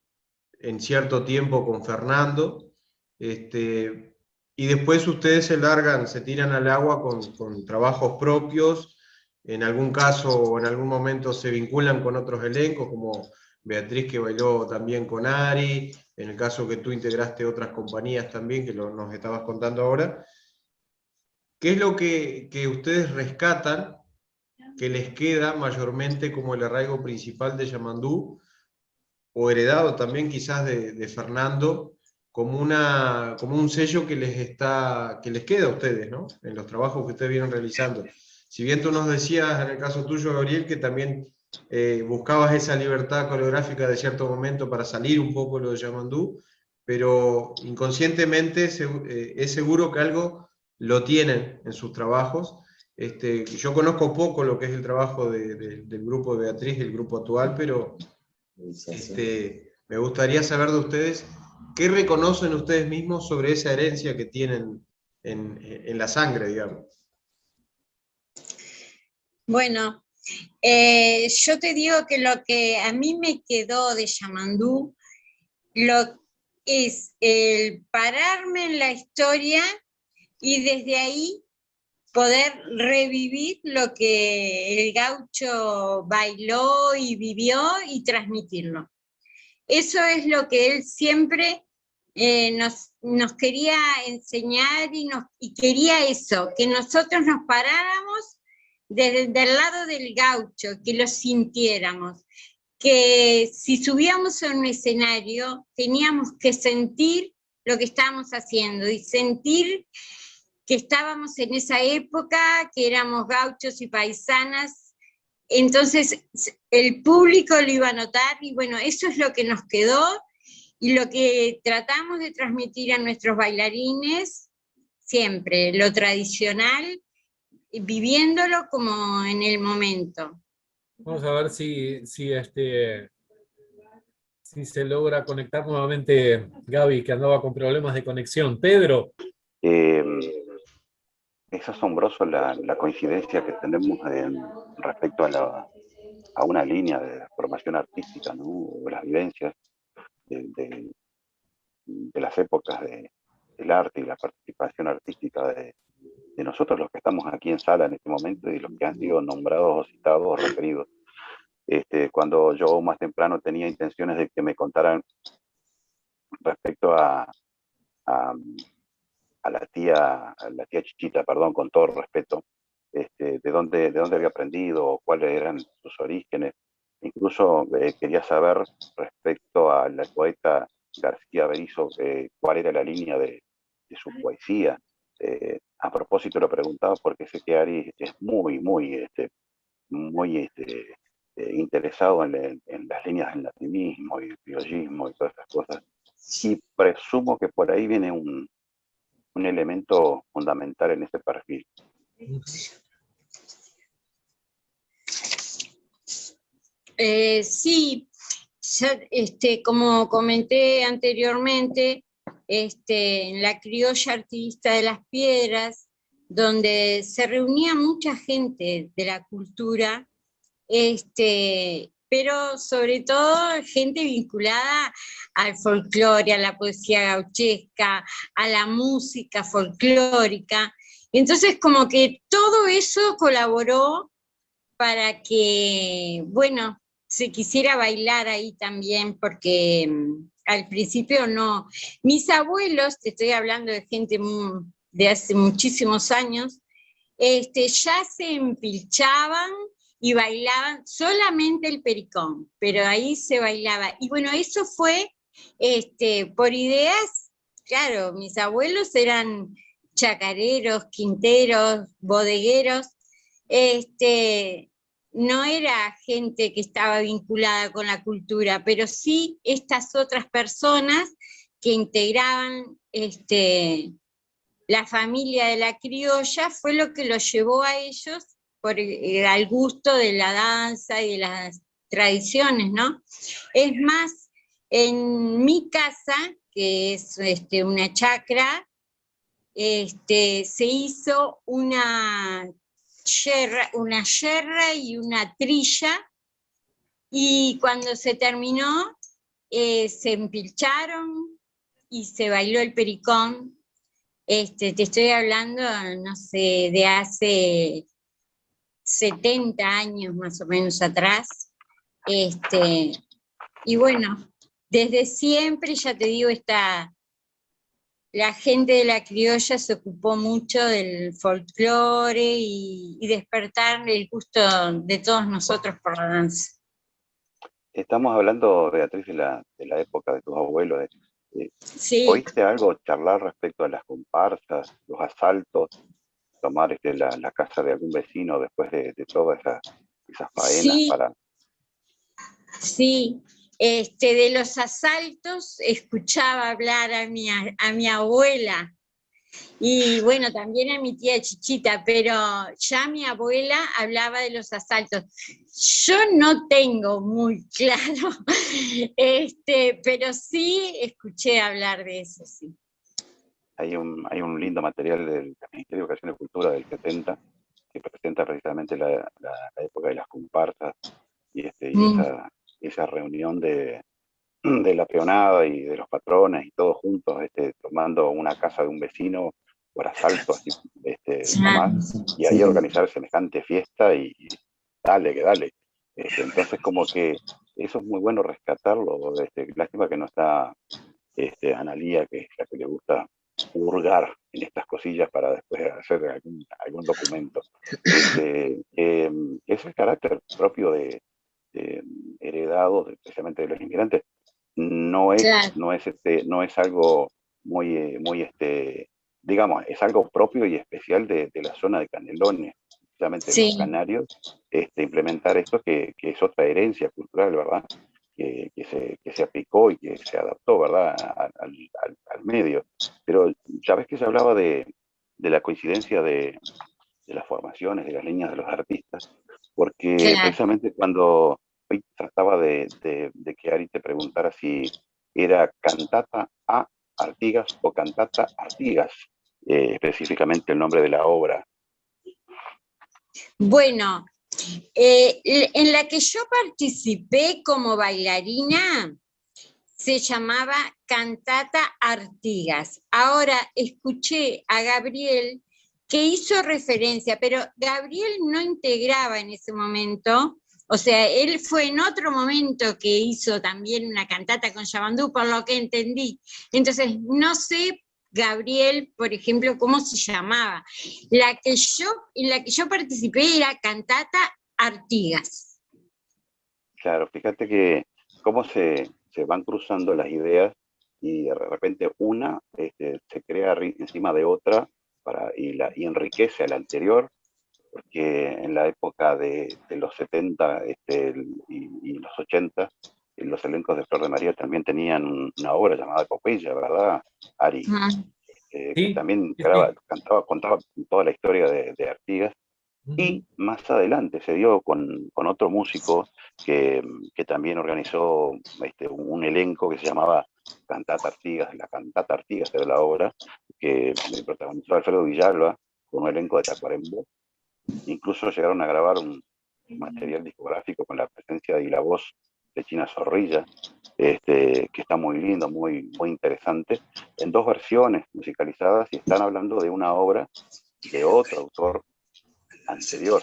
en cierto tiempo con Fernando, y después ustedes se tiran al agua con trabajos propios, en algún caso o en algún momento se vinculan con otros elencos, como Beatriz, que bailó también con Ari, en el caso que tú integraste otras compañías también, que nos estabas contando ahora. ¿Qué es lo que ustedes rescatan, que les queda mayormente como el arraigo principal de Yamandú, o heredado también quizás de Fernando, como un sello que les queda a ustedes, ¿no? En los trabajos que ustedes vienen realizando? Si bien tú nos decías, en el caso tuyo, Gabriel, que también buscabas esa libertad coreográfica de cierto momento para salir un poco de lo de Yamandú, pero inconscientemente es seguro que algo lo tienen en sus trabajos. Yo conozco poco lo que es el trabajo del grupo de Beatriz, el grupo actual, pero me gustaría saber de ustedes qué reconocen ustedes mismos sobre esa herencia que tienen en la sangre, digamos. Bueno, yo te digo que lo que a mí me quedó de Yamandú es el pararme en la historia y desde ahí poder revivir lo que el gaucho bailó y vivió y transmitirlo. Eso es lo que él siempre nos quería enseñar y quería eso, que nosotros nos paráramos del lado del gaucho, que lo sintiéramos, que si subíamos a un escenario teníamos que sentir lo que estábamos haciendo y sentir que estábamos en esa época, que éramos gauchos y paisanas. Entonces el público lo iba a notar y bueno, eso es lo que nos quedó y lo que tratamos de transmitir a nuestros bailarines siempre, lo tradicional, viviéndolo como en el momento. Vamos a ver si se logra conectar nuevamente Gaby, que andaba con problemas de conexión. Pedro. Es asombroso la coincidencia que tenemos respecto a una línea de formación artística, ¿no? O las vivencias de las épocas del arte y la participación artística de nosotros, los que estamos aquí en sala en este momento, y los que han sido nombrados o citados o referidos. Cuando yo más temprano tenía intenciones de que me contaran respecto a la tía Chichita, perdón, con todo respeto, de dónde había aprendido, cuáles eran sus orígenes. Incluso quería saber respecto a la poeta García Berizo, cuál era la línea de su poesía. A propósito lo preguntaba porque sé que Ari es muy interesado en las líneas del latinismo y el criollismo y todas esas cosas. Y presumo que por ahí viene un elemento fundamental en este perfil. Sí, como comenté anteriormente, en la criolla artista de las piedras, donde se reunía mucha gente de la cultura, pero sobre todo gente vinculada al folclore, a la poesía gauchesca, a la música folclórica. Entonces como que todo eso colaboró para que, bueno, se quisiera bailar ahí también, porque al principio no. Mis abuelos, te estoy hablando de gente de hace muchísimos años, ya se empilchaban y bailaban solamente el pericón, pero ahí se bailaba. Y bueno, eso fue por ideas, claro, mis abuelos eran chacareros, quinteros, bodegueros, no era gente que estaba vinculada con la cultura, pero sí estas otras personas que integraban la familia de la criolla, fue lo que los llevó a ellos al gusto de la danza y de las tradiciones, ¿no? Es más, en mi casa, que es una chacra, se hizo una yerra y una trilla, y cuando se terminó, se empilcharon y se bailó el pericón. Te estoy hablando, no sé, de hace 70 años más o menos atrás. Y bueno, desde siempre, ya te digo, la gente de la criolla se ocupó mucho del folclore y despertar el gusto de todos nosotros por la danza. Estamos hablando, Beatriz, de la época de tus abuelos. Sí, ¿Oíste algo charlar respecto a las comparsas, los asaltos, tomar la casa de algún vecino después de todas esas faenas sí, para... sí. De los asaltos escuchaba hablar a mi abuela. Y bueno, también a mi tía Chichita, pero ya mi abuela hablaba de los asaltos. Yo no tengo muy claro, pero sí escuché hablar de eso, sí. Hay un lindo material del Ministerio de Educación y Cultura del 70 que presenta precisamente la época de las comparsas y Mm, esa reunión de la peonada y de los patrones y todos juntos tomando una casa de un vecino por asalto, así, ah, nomás, y ahí organizar semejante fiesta y dale, que dale. Entonces como que eso es muy bueno rescatarlo. Lástima que no está Analía, que es la que le gusta hurgar en estas cosillas para después hacer algún documento. Es el carácter propio de heredado especialmente de los inmigrantes. claro, No es algo muy digamos, es algo propio y especial de la zona de Canelones, precisamente los sí. canarios, implementar esto que es otra herencia cultural, ¿verdad? Que se aplicó y que se adaptó, ¿verdad? Al medio. Pero ya ves que se hablaba de la coincidencia de las formaciones, de las líneas de los artistas, porque Claro. precisamente cuando hoy trataba de que Ari te preguntara si era cantata a Artigas o cantata Artigas, específicamente el nombre de la obra. Bueno, en la que yo participé como bailarina se llamaba Cantata Artigas. Ahora escuché a Gabriel que hizo referencia, pero Gabriel no integraba en ese momento, o sea, él fue en otro momento que hizo también una cantata con Yamandú, por lo que entendí. Entonces, no sé, Gabriel, por ejemplo, cómo se llamaba. En la que yo participé era Cantata Artigas. Claro, fíjate que cómo se van cruzando las ideas y de repente una se crea encima de otra y enriquece a la anterior, porque en la época de los 70 y los 80, los elencos de Flor de María también tenían una obra llamada Epopeya, ¿verdad, Ari? Ah, Que Sí, también sí, sí. contaba toda la historia de Artigas. Ujú. Y más adelante se dio con otro músico que también organizó un elenco que se llamaba Cantata Artigas, la Cantata Artigas era la obra, que protagonizó Alfredo Villalba con un elenco de Tacuarembó. Incluso llegaron a grabar un material discográfico con la presencia y la voz de China Zorrilla, que está muy lindo, muy interesante, en dos versiones musicalizadas y están hablando de una obra de otro autor anterior.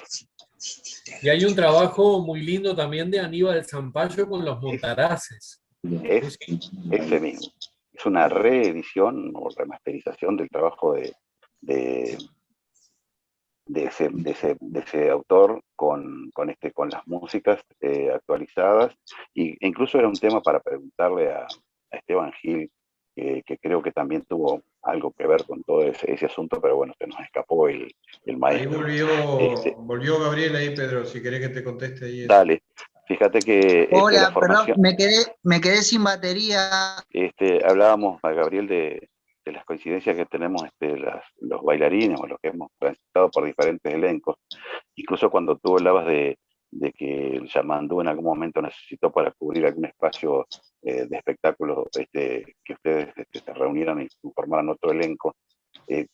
Y hay un trabajo muy lindo también de Aníbal Zampayo con los Es, Montaraces. Sí, es sí. ese mismo. Es una reedición o remasterización del trabajo de, de ese autor con las músicas actualizadas. E incluso era un tema para preguntarle a Esteban Gil, que creo que también tuvo algo que ver con todo ese asunto, pero bueno, se nos escapó el Ahí maestro. volvió Gabriel ahí, Pedro, si querés que te conteste ahí eso. Dale, fíjate que la Hola, perdón, formación, me quedé sin batería. hablábamos a Gabriel de las coincidencias que tenemos los bailarines o los que hemos transitado por diferentes elencos. Incluso cuando tú hablabas de que el Yamandú en algún momento necesitó para cubrir algún espacio de espectáculos, que ustedes se reunieran y formaran otro elenco, eh,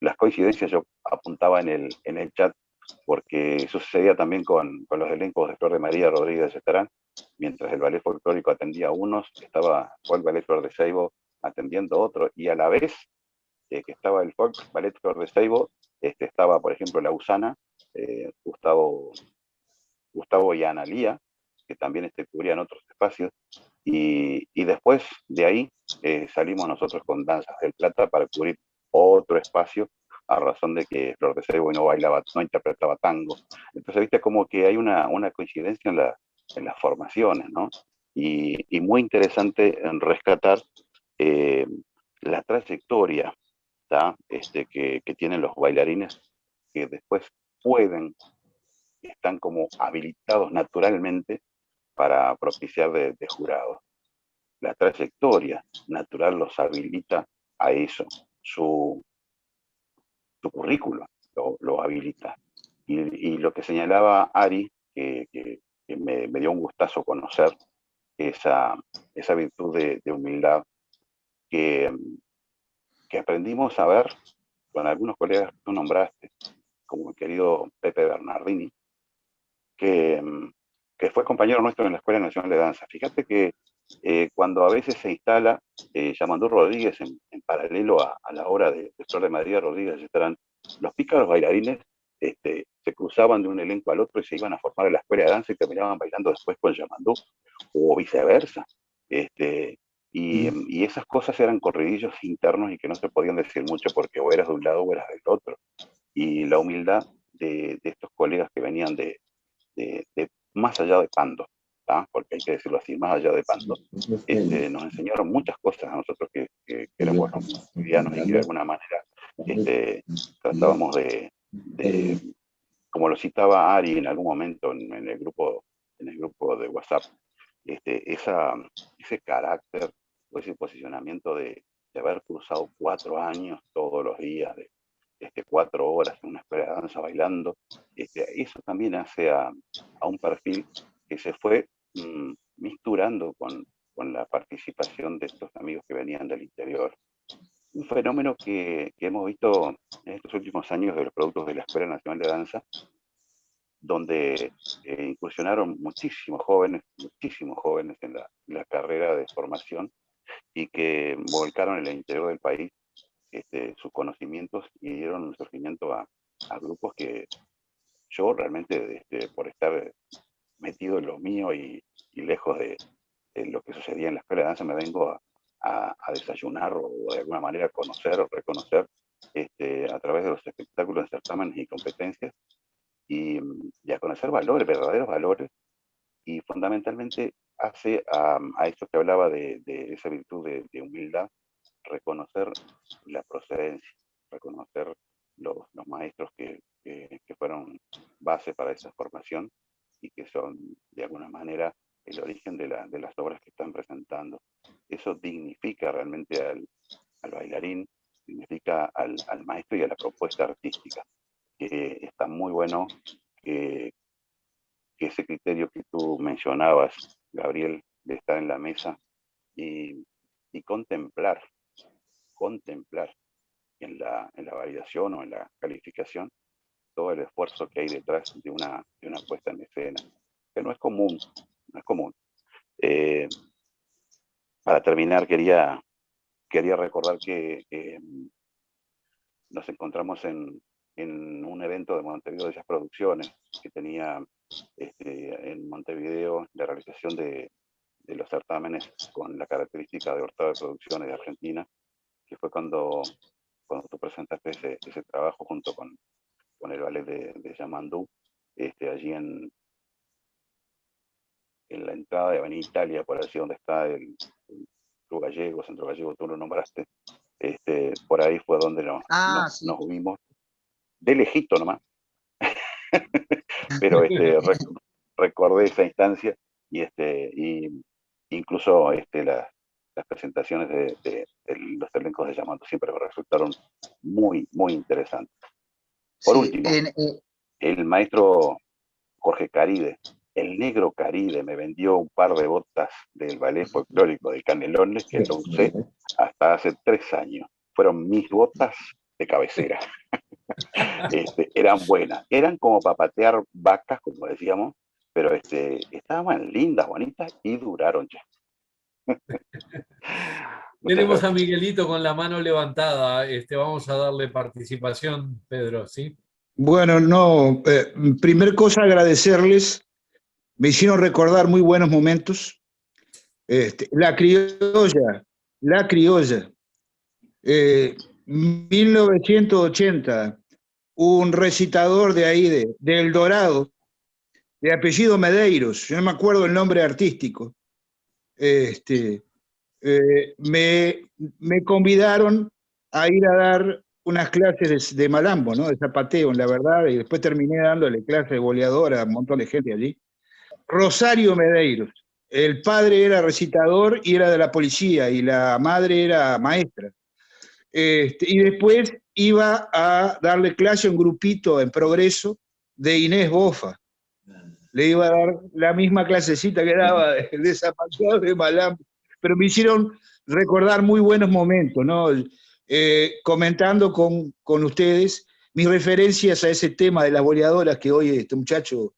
las coincidencias yo apuntaba en el chat porque eso sucedía también con los elencos de Flor de María, Rodríguez de Estarán, mientras el ballet folclórico atendía a unos, fue el ballet Flor de Seibo atendiendo a otros, y a la vez que estaba el ballet Flor de Seibo, estaba, por ejemplo, la Usana, Gustavo y Analía, que también cubrían otros espacios, y después de ahí salimos nosotros con Danzas del Plata para cubrir otro espacio, a razón de que Flor de Cebo no bailaba, no interpretaba tango. Entonces, viste como que hay una coincidencia en las formaciones, ¿no? Y muy interesante en rescatar la trayectoria, ¿tá? Que tienen los bailarines, que después están como habilitados naturalmente para propiciar de jurados. La trayectoria natural los habilita a eso, su currículo lo habilita. Y lo que señalaba Ari, que me dio un gustazo conocer, esa virtud de humildad que aprendimos a ver con algunos colegas que tú nombraste, como el querido Pepe Bernardini, que fue compañero nuestro en la Escuela Nacional de Danza. Fíjate que cuando a veces se instala Yamandú Rodríguez en paralelo a la obra de Flor de María Rodríguez, estarán los pícaros bailarines, se cruzaban de un elenco al otro y se iban a formar en la Escuela de Danza y terminaban bailando después con Yamandú, o viceversa. Y esas cosas eran corridillos internos y que no se podían decir mucho porque o eras de un lado o eras del otro. Y la humildad de estos colegas que venían de más allá de Pando, ¿tá? Porque hay que decirlo así, más allá de Pando, nos enseñaron muchas cosas a nosotros que éramos los cotidianos y que de alguna manera tratábamos de, como lo citaba Ari en algún momento en el grupo de WhatsApp, ese carácter o ese posicionamiento de haber cruzado 4 años todos los días, de 4 horas en una escuela de danza bailando, eso también hace a un perfil que se fue misturando con la participación de estos amigos que venían del interior. Un fenómeno que hemos visto en estos últimos años de los productos de la Escuela Nacional de Danza, donde incursionaron muchísimos jóvenes en la carrera de formación y que volcaron en el interior del país sus conocimientos y dieron un surgimiento a grupos que yo realmente, por estar metido en lo mío y lejos de lo que sucedía en la escuela de danza, me vengo a desayunar o de alguna manera conocer o reconocer a través de los espectáculos, certámenes y competencias y a conocer valores, verdaderos valores, y fundamentalmente hace a esto que hablaba de esa virtud de humildad, reconocer la procedencia, reconocer los maestros que fueron base para esa formación y que son de alguna manera el origen de las obras que están presentando. Eso dignifica realmente al bailarín, significa al maestro y a la propuesta artística. Está muy bueno que ese criterio que tú mencionabas, Gabriel, de estar en la mesa y contemplar en la validación o en la calificación todo el esfuerzo que hay detrás de una puesta en escena, que no es común. Para terminar, quería recordar que nos encontramos en un evento de Montevideo de Jazz Producciones, que tenía en Montevideo la realización de los certámenes con la característica de Ortega de Producciones de Argentina, que fue cuando tú presentaste ese trabajo junto con el ballet de Yamandú, allí en la entrada de Avenida Italia, por allí donde está el Club Gallego, Centro Gallego, tú lo nombraste. Por ahí fue donde nos vimos, de lejito nomás, pero recordé esa instancia y incluso las presentaciones de los elencos de Yamandú siempre me resultaron muy, muy interesantes. Por último, el maestro Jorge Caride, el negro Caride, me vendió un par de botas del ballet folclórico de Canelones que lo usé hasta hace 3 años. Fueron mis botas de cabecera. Eran buenas, eran como para patear vacas, como decíamos, pero estaban lindas, bonitas y duraron ya. Tenemos a Miguelito con la mano levantada. Vamos a darle participación, Pedro, ¿sí? Bueno, no, primer cosa agradecerles, me hicieron recordar muy buenos momentos. La criolla, 1980, un recitador de ahí, de El Dorado, de apellido Medeiros, yo no me acuerdo el nombre artístico. Me convidaron a ir a dar unas clases de malambo, ¿no? De zapateo, la verdad, y después terminé dándole clases de boleadora a un montón de gente allí. Rosario Medeiros. El padre era recitador y era de la policía, y la madre era maestra. Y después iba a darle clase a un grupito en Progreso de Inés Bofa. Le iba a dar la misma clasecita que daba de zapateo de malambo. Pero me hicieron recordar muy buenos momentos, ¿no? Comentando con ustedes mis referencias a ese tema de las boleadoras que hoy este muchacho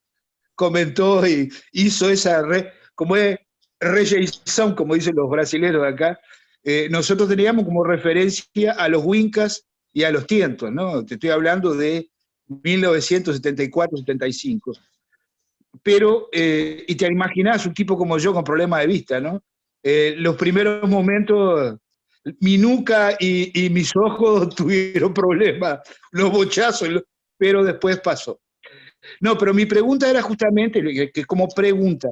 comentó y hizo esa, como es rejeição, como dicen los brasileños de acá. Nosotros teníamos como referencia a los Wincas y a los Tientos, ¿no? Te estoy hablando de 1974-75. Pero, y te imaginás un tipo como yo con problemas de vista, ¿no? Los primeros momentos, mi nuca y mis ojos tuvieron problemas, los bochazos, pero después pasó. No, pero mi pregunta era justamente, que como pregunta,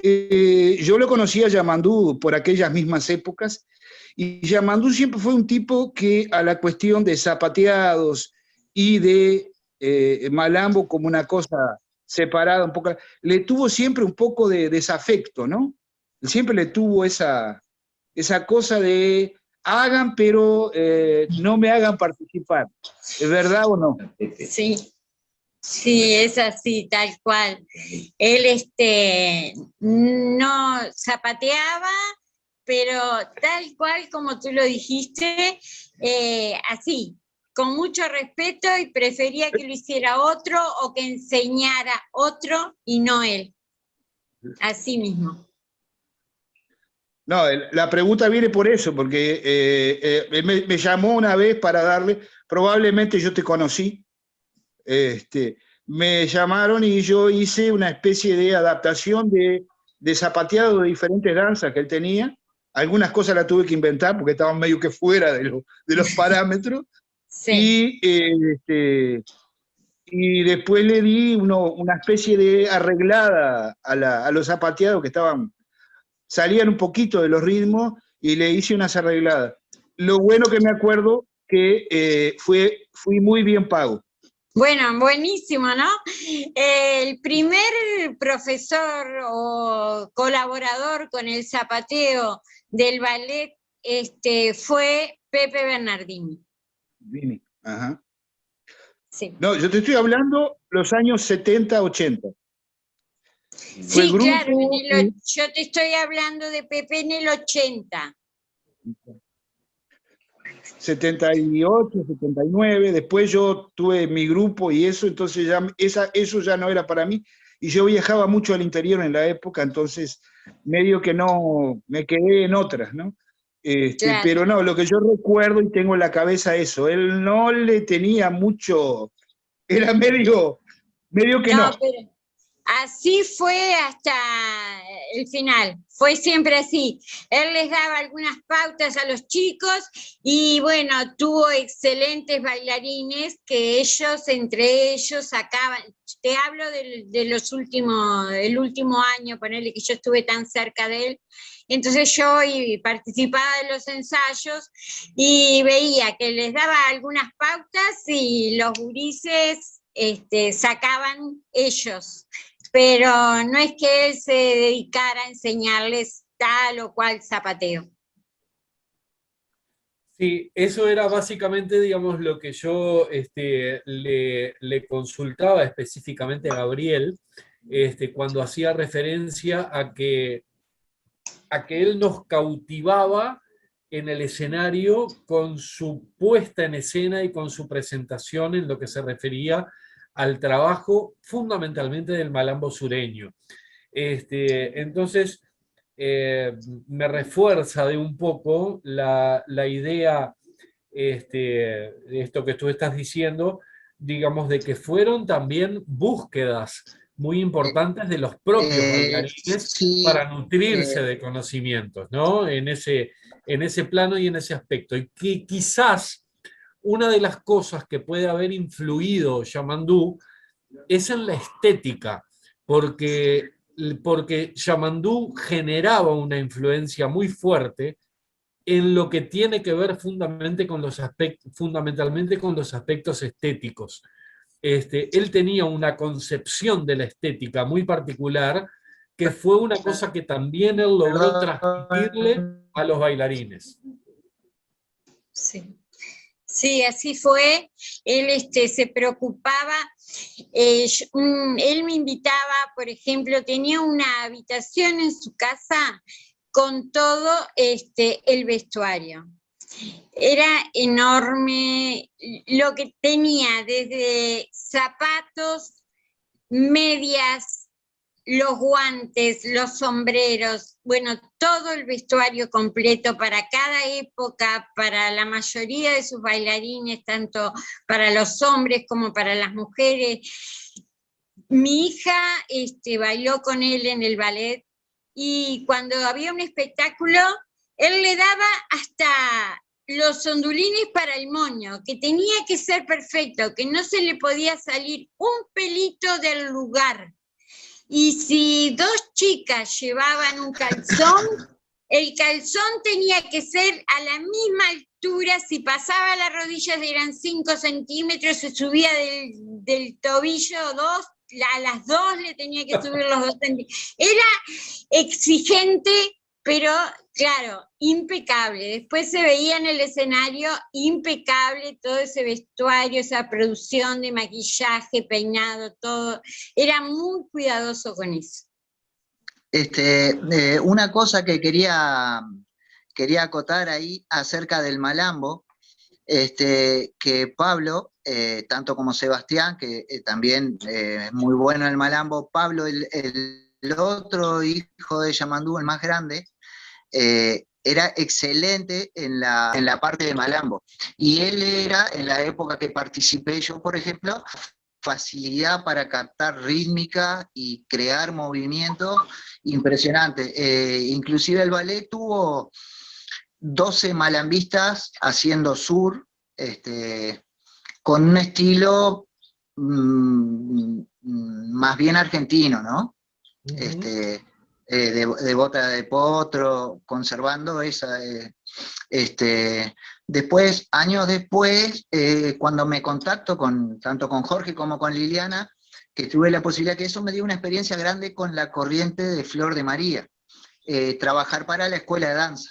yo lo conocía a Yamandú por aquellas mismas épocas, y Yamandú siempre fue un tipo que a la cuestión de zapateados y de malambo como una cosa separada, un poco, le tuvo siempre un poco de desafecto, ¿no? Siempre le tuvo esa cosa de hagan, pero no me hagan participar. ¿Es verdad o no? Sí. Sí, es así, tal cual. Él no zapateaba, pero tal cual como tú lo dijiste, así, con mucho respeto, y prefería que lo hiciera otro o que enseñara otro y no él. Así mismo. No, la pregunta viene por eso, porque él me llamó una vez para darle, probablemente yo te conocí, me llamaron y yo hice una especie de adaptación de zapateado de diferentes danzas que él tenía. Algunas cosas las tuve que inventar porque estaban medio que fuera de los parámetros. Sí. Y después le di una especie de arreglada a los zapateados que salían un poquito de los ritmos, y le hice unas arregladas. Lo bueno que me acuerdo que fui muy bien pago. Bueno, buenísimo, ¿no? El primer profesor o colaborador con el zapateo del ballet fue Pepe Bernardini. Vini, ajá. Sí. No, yo te estoy hablando los años 70, 80. Sí, grupo, claro, yo te estoy hablando de Pepe en el 80. 78, 79, después yo tuve mi grupo y eso, entonces ya eso ya no era para mí, y yo viajaba mucho al interior en la época, entonces medio que no, me quedé en otras, ¿no? Claro. Pero no, lo que yo recuerdo y tengo en la cabeza eso, él no le tenía mucho, era medio que no. Pero así fue hasta el final, fue siempre así. Él les daba algunas pautas a los chicos y bueno, tuvo excelentes bailarines que ellos, entre ellos, sacaban. Te hablo el último año, ponerle que yo estuve tan cerca de él. Entonces yo participaba de los ensayos y veía que les daba algunas pautas y los gurises sacaban ellos. Pero no es que él se dedicara a enseñarles tal o cual zapateo. Sí, eso era básicamente, digamos, lo que yo le consultaba específicamente a Gabriel, cuando hacía referencia a que él nos cautivaba en el escenario con su puesta en escena y con su presentación en lo que se refería al trabajo fundamentalmente del malambo sureño. Entonces, me refuerza de un poco la idea, esto que tú estás diciendo, digamos, de que fueron también búsquedas muy importantes de los propios bailarines sí, para nutrirse de conocimientos, ¿no? En ese plano y en ese aspecto. Y que quizás una de las cosas que puede haber influido Yamandú es en la estética, porque Yamandú generaba una influencia muy fuerte en lo que tiene que ver fundamentalmente con los aspectos estéticos. Él tenía una concepción de la estética muy particular, que fue una cosa que también él logró transmitirle a los bailarines. Sí. Sí, así fue. Él se preocupaba. Él me invitaba, por ejemplo, tenía una habitación en su casa con todo el vestuario. Era enorme lo que tenía, desde zapatos, medias, los guantes, los sombreros, bueno, todo el vestuario completo para cada época, para la mayoría de sus bailarines, tanto para los hombres como para las mujeres. Mi hija bailó con él en el ballet, y cuando había un espectáculo, él le daba hasta los ondulines para el moño, que tenía que ser perfecto, que no se le podía salir un pelito del lugar. Y si dos chicas llevaban un calzón, el calzón tenía que ser a la misma altura. Si pasaba las rodillas eran 5 centímetros, se subía del tobillo 2, a las 2 le tenía que subir los 2 centímetros. Era exigente, pero claro, impecable. Después se veía en el escenario impecable todo ese vestuario, esa producción de maquillaje, peinado, todo. Era muy cuidadoso con eso. Una cosa que quería acotar ahí acerca del malambo, que Pablo, tanto como Sebastián, que también es muy bueno en el malambo, Pablo, el otro hijo de Yamandú, el más grande, era excelente en la parte de malambo. Y él era, en la época que participé yo, por ejemplo, facilidad para captar rítmica y crear movimiento impresionante. Inclusive el ballet tuvo 12 malambistas haciendo sur, con un estilo más bien argentino, ¿no? De bota de potro, conservando esa. Después, años después, cuando me contacto tanto con Jorge como con Liliana, que tuve la posibilidad, que eso me dio una experiencia grande con la corriente de Flor de María, trabajar para la escuela de danza,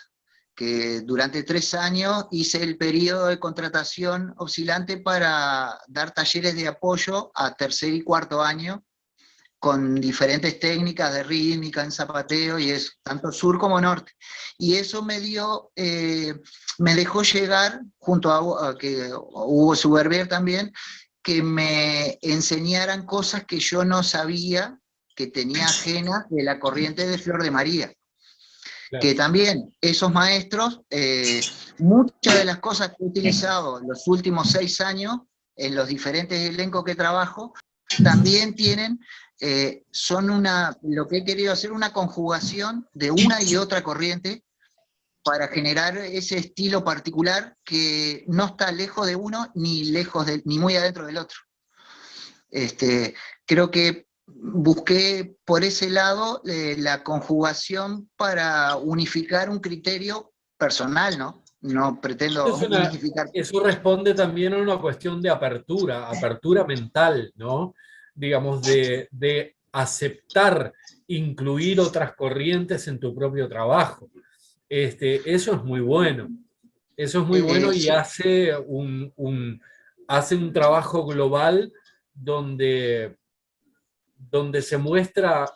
que durante 3 años hice el periodo de contratación oscilante para dar talleres de apoyo a 3er y 4.er año, con diferentes técnicas de rítmica, en zapateo, y es tanto sur como norte. Y eso me dejó llegar, junto a que Hugo Suberbier también, que me enseñaran cosas que yo no sabía, que tenía ajena de la corriente de Flor de María. Claro. Que también esos maestros, muchas de las cosas que he utilizado en los últimos 6 años, en los diferentes elencos que trabajo, también tienen, lo que he querido hacer, una conjugación de una y otra corriente para generar ese estilo particular que no está lejos de uno ni muy adentro del otro. Creo que busqué por ese lado la conjugación para unificar un criterio personal, ¿no? No pretendo unificar. Eso responde también a una cuestión de apertura mental, ¿no? Digamos, de aceptar incluir otras corrientes en tu propio trabajo. Eso es muy bueno. Eso es muy bueno, y hace un trabajo global donde se muestra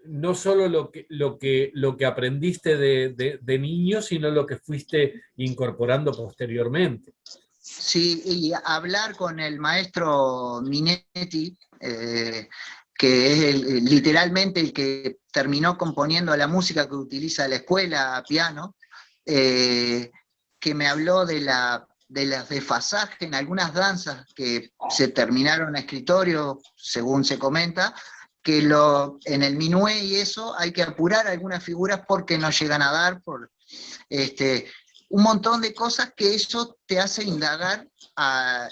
no solo lo que aprendiste de niño, sino lo que fuiste incorporando posteriormente. Sí, y hablar con el maestro Minetti, que es literalmente el que terminó componiendo la música que utiliza la escuela, piano, que me habló de la de los desfasajes en algunas danzas que se terminaron a escritorio, según se comenta, que en el minué y eso hay que apurar algunas figuras porque no llegan a dar, por un montón de cosas que eso te hace indagar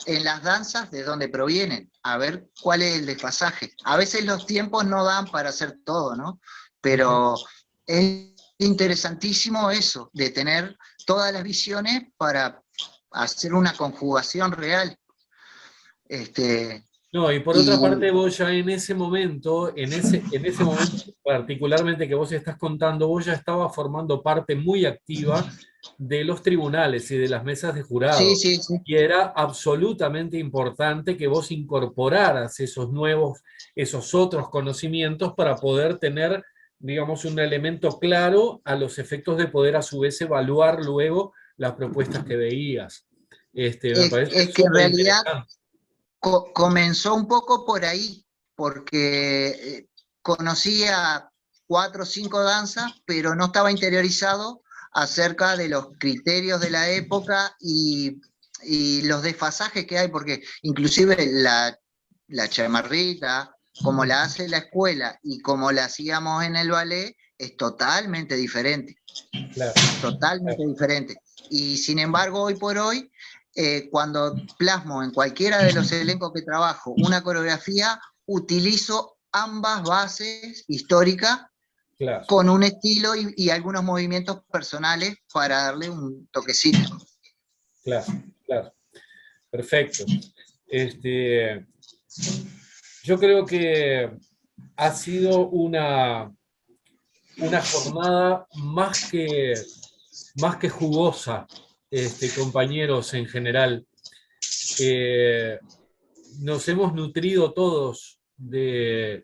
en las danzas de dónde provienen, a ver cuál es el desfasaje. A veces los tiempos no dan para hacer todo, ¿no? Pero es interesantísimo eso, de tener todas las visiones para hacer una conjugación real. No, y por otra parte, vos ya en ese momento, particularmente que vos estás contando, vos ya estabas formando parte muy activa de los tribunales y de las mesas de jurado. Sí, sí, sí. Y era absolutamente importante que vos incorporaras esos otros conocimientos para poder tener, digamos, un elemento claro a los efectos de poder a su vez evaluar luego las propuestas que veías. Me parece Es que en realidad interesante. comenzó un poco por ahí, porque conocía 4 o 5 danzas, pero no estaba interiorizado acerca de los criterios de la época y los desfasajes que hay, porque inclusive la chamarrita, como la hace la escuela y como la hacíamos en el ballet, es totalmente diferente. Claro. Totalmente diferente. Y sin embargo, hoy por hoy, cuando plasmo en cualquiera de los elencos que trabajo una coreografía, utilizo ambas bases históricas, claro, con un estilo y algunos movimientos personales para darle un toquecito. Claro, claro. Perfecto. Yo creo que ha sido una jornada más que jugosa, compañeros en general. Nos hemos nutrido todos de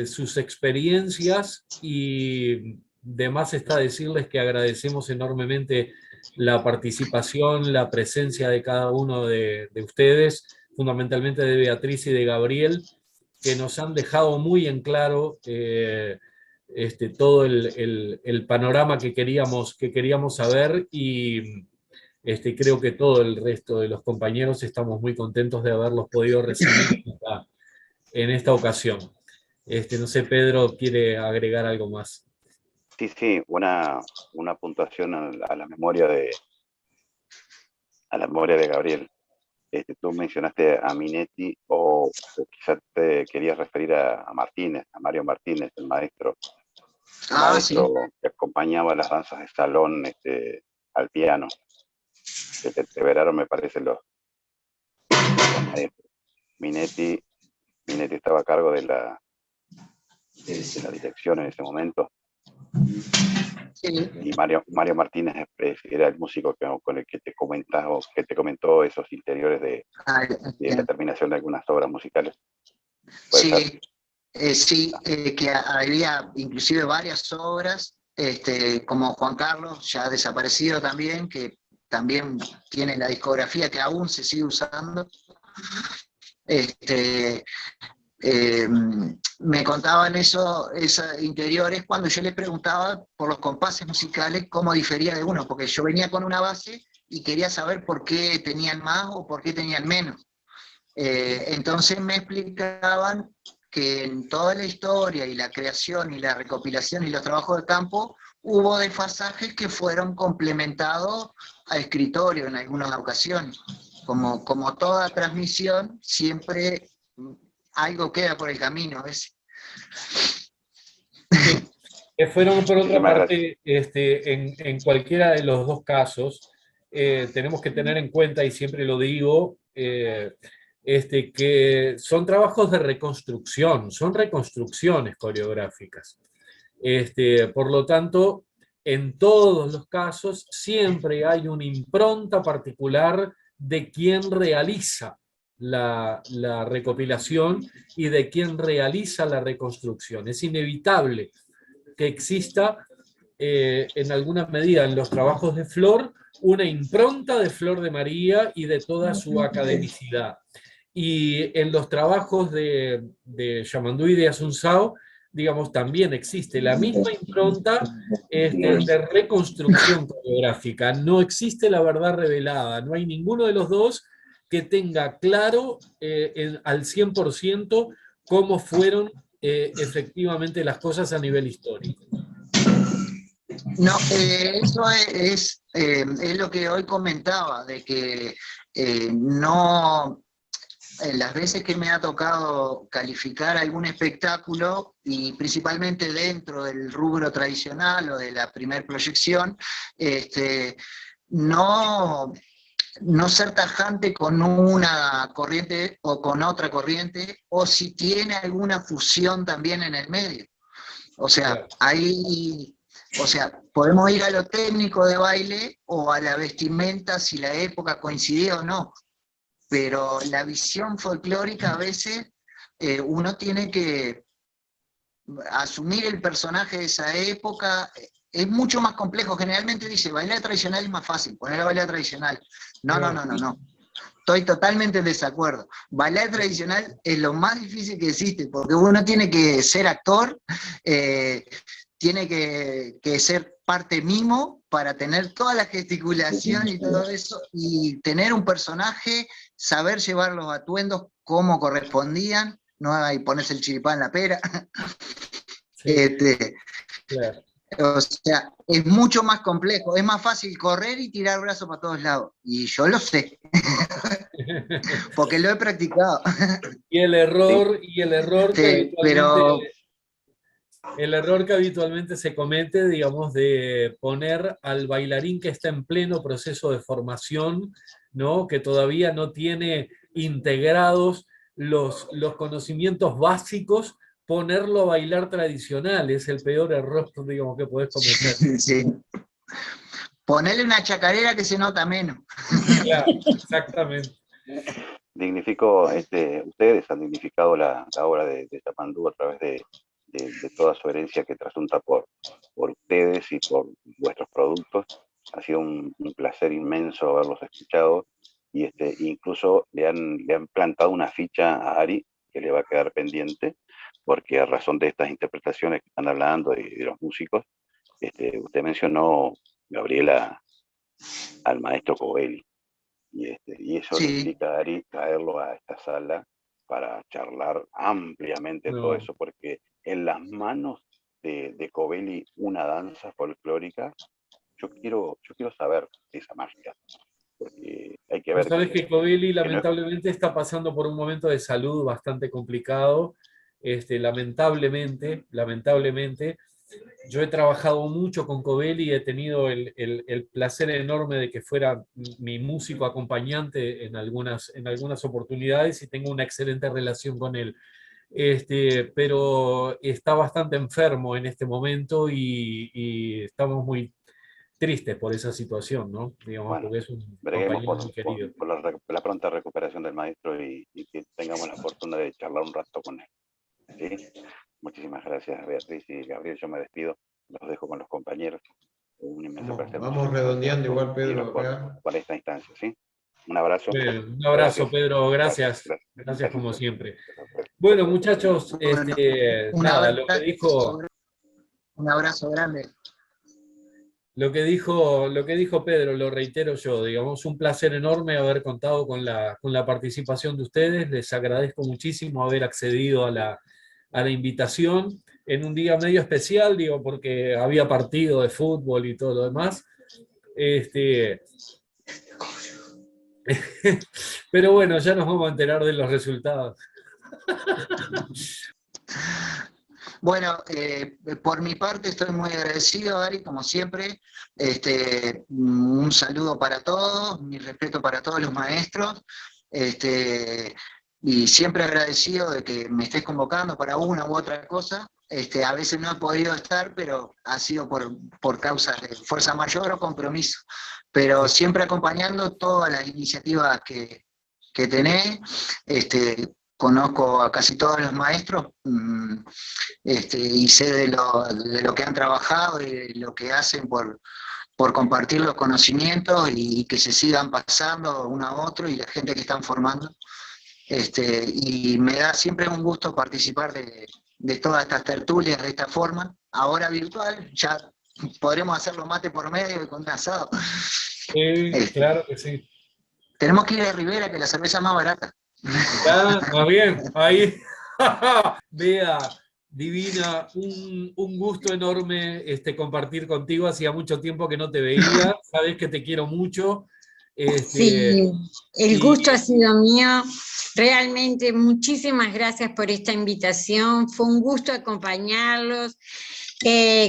sus experiencias y de más está decirles que agradecemos enormemente la participación, la presencia de cada uno de ustedes, fundamentalmente de Beatriz y de Gabriel, que nos han dejado muy en claro todo el panorama que queríamos saber y creo que todo el resto de los compañeros estamos muy contentos de haberlos podido recibir en esta ocasión. No sé, Pedro, ¿quiere agregar algo más? Sí, una puntuación a la memoria de Gabriel. Tú mencionaste a Minetti o quizás te querías referir a Martínez, a Mario Martínez, el maestro, Sí, que acompañaba las danzas de salón al piano. Que perseveraron, me parece, los maestros. Minetti estaba a cargo de la dirección en ese momento. sí. Y Mario Martínez era el músico con el que te comentó esos interiores de la terminación de algunas obras musicales. Sí, que había inclusive varias obras, como Juan Carlos, ya desaparecido también, que también tiene la discografía que aún se sigue usando. Me contaban esos interiores cuando yo les preguntaba por los compases musicales cómo difería de uno, porque yo venía con una base y quería saber por qué tenían más o por qué tenían menos. Entonces me explicaban que en toda la historia y la creación y la recopilación y los trabajos de campo hubo desfasajes que fueron complementados a escritorio en algunas ocasiones. Como toda transmisión, siempre algo queda por el camino. Que fueron, por otra parte, en cualquiera de los dos casos, tenemos que tener en cuenta, y siempre lo digo, que son trabajos de reconstrucción, son reconstrucciones coreográficas. Por lo tanto, en todos los casos siempre hay una impronta particular de quien realiza la recopilación y de quien realiza la reconstrucción. Es inevitable que exista en alguna medida en los trabajos de Flor una impronta de Flor de María y de toda su academicidad. Y en los trabajos de Yamandú y de Asunzao digamos, también existe la misma impronta de reconstrucción coreográfica. No existe la verdad revelada, no hay ninguno de los dos que tenga claro al 100% cómo fueron efectivamente las cosas a nivel histórico. No, eso es lo que hoy comentaba, de que no, las veces que me ha tocado calificar algún espectáculo, y principalmente dentro del rubro tradicional o de la primer proyección, no ser tajante con una corriente o con otra corriente, o si tiene alguna fusión también en el medio. O sea, podemos ir a lo técnico de baile o a la vestimenta si la época coincide o no, pero la visión folclórica a veces uno tiene que asumir el personaje de esa época. Es mucho más complejo. Generalmente dice, bailar tradicional es más fácil, poner a bailar tradicional. No. Estoy totalmente en desacuerdo. Bailar tradicional es lo más difícil que existe, porque uno tiene que ser actor, tiene que ser parte mimo para tener toda la gesticulación y todo eso, y tener un personaje, saber llevar los atuendos como correspondían, no hay ponerse el chiripán en la pera. Sí, claro. O sea, es mucho más complejo, es más fácil correr y tirar brazos para todos lados, y yo lo sé, porque lo he practicado. Y el error que pero el error que habitualmente se comete, digamos, de poner al bailarín que está en pleno proceso de formación, ¿no? Que todavía no tiene integrados los conocimientos básicos, ponerlo a bailar tradicional es el peor error, digamos, que podés cometer. sí. Ponerle una chacarera que se nota menos. Claro, exactamente. Ustedes han dignificado la obra de Yapandú a través de toda su herencia que trasunta por ustedes y por vuestros productos. Ha sido un placer inmenso haberlos escuchado, y incluso le han plantado una ficha a Ari que le va a quedar pendiente, porque a razón de estas interpretaciones que están hablando y de los músicos, usted mencionó, Gabriela, al maestro Covelli, y eso Sí. le implica a Ari traerlo a esta sala para charlar ampliamente todo eso, porque en las manos de Covelli, una danza folclórica, yo quiero saber esa magia, porque hay que ver Sabes que Covelli no es... lamentablemente está pasando por un momento de salud bastante complicado, lamentablemente. Yo he trabajado mucho con Covelli y he tenido el placer enorme de que fuera mi músico acompañante en algunas oportunidades, y tengo una excelente relación con él. Pero está bastante enfermo en este momento y estamos muy tristes por esa situación, ¿no? Digamos, Bueno, porque es un breguemos compañero muy querido. por la pronta recuperación del maestro, y que tengamos la fortuna de charlar un rato con él. ¿Sí? Muchísimas gracias, Beatriz y Gabriel. Yo me despido, los dejo con los compañeros. Un inmenso placer. Vamos redondeando igual, Pedro, acá. Por esta instancia, ¿sí? Un abrazo. Bien, un abrazo, Gracias. Pedro, gracias como siempre. Gracias. Bueno, muchachos, Un nada, abrazo, un abrazo grande. lo que dijo Pedro, lo reitero yo, digamos, un placer enorme haber contado con la participación de ustedes. Les agradezco muchísimo haber accedido a la invitación en un día medio especial, digo, porque había partido de fútbol y todo lo demás. Pero bueno, ya nos vamos a enterar de los resultados. Bueno, por mi parte estoy muy agradecido, Ari, como siempre. Un saludo para todos, mi respeto para todos los maestros, y siempre agradecido de que me estés convocando para una u otra cosa. A veces no he podido estar, pero ha sido por causa de fuerza mayor o compromiso. Pero siempre acompañando todas las iniciativas que tenés. Conozco a casi todos los maestros, y sé de lo que han trabajado y de lo que hacen por compartir los conocimientos y que se sigan pasando uno a otro, y la gente que están formando. Y me da siempre un gusto participar de todas estas tertulias de esta forma, ahora virtual, ya podremos hacerlo mate por medio y con un asado. Sí, claro que sí. Tenemos que ir a Rivera, que la cerveza es más barata. Ya, más bien, ahí. Bea, divina, un gusto enorme compartir contigo. Hacía mucho tiempo que no te veía, sabes que te quiero mucho. Sí, el y- gusto ha sido mío. Realmente, muchísimas gracias por esta invitación. Fue un gusto acompañarlos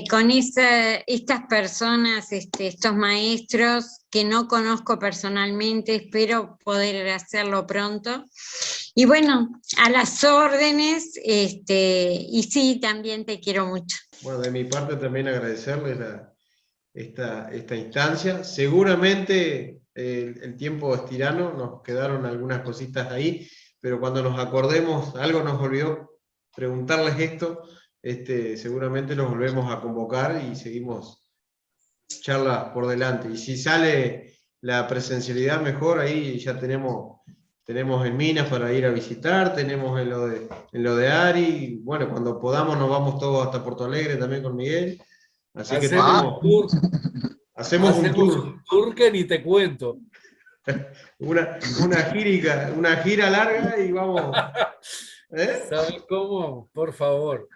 con estas personas, estos maestros que no conozco personalmente. Espero poder hacerlo pronto. Y bueno, a las órdenes, y sí, también te quiero mucho. Bueno, de mi parte también agradecerles esta instancia. Seguramente el tiempo es tirano, nos quedaron algunas cositas ahí, pero cuando nos acordemos, algo nos olvidó preguntarles esto, seguramente los volvemos a convocar y seguimos charlas por delante. Y si sale la presencialidad mejor, ahí ya tenemos en Minas para ir a visitar, tenemos en lo de Ari, bueno, cuando podamos nos vamos todos hasta Porto Alegre también con Miguel, así que hacemos un tour, un tour que ni te cuento. una gira larga y vamos. ¿Sabes cómo? Por favor.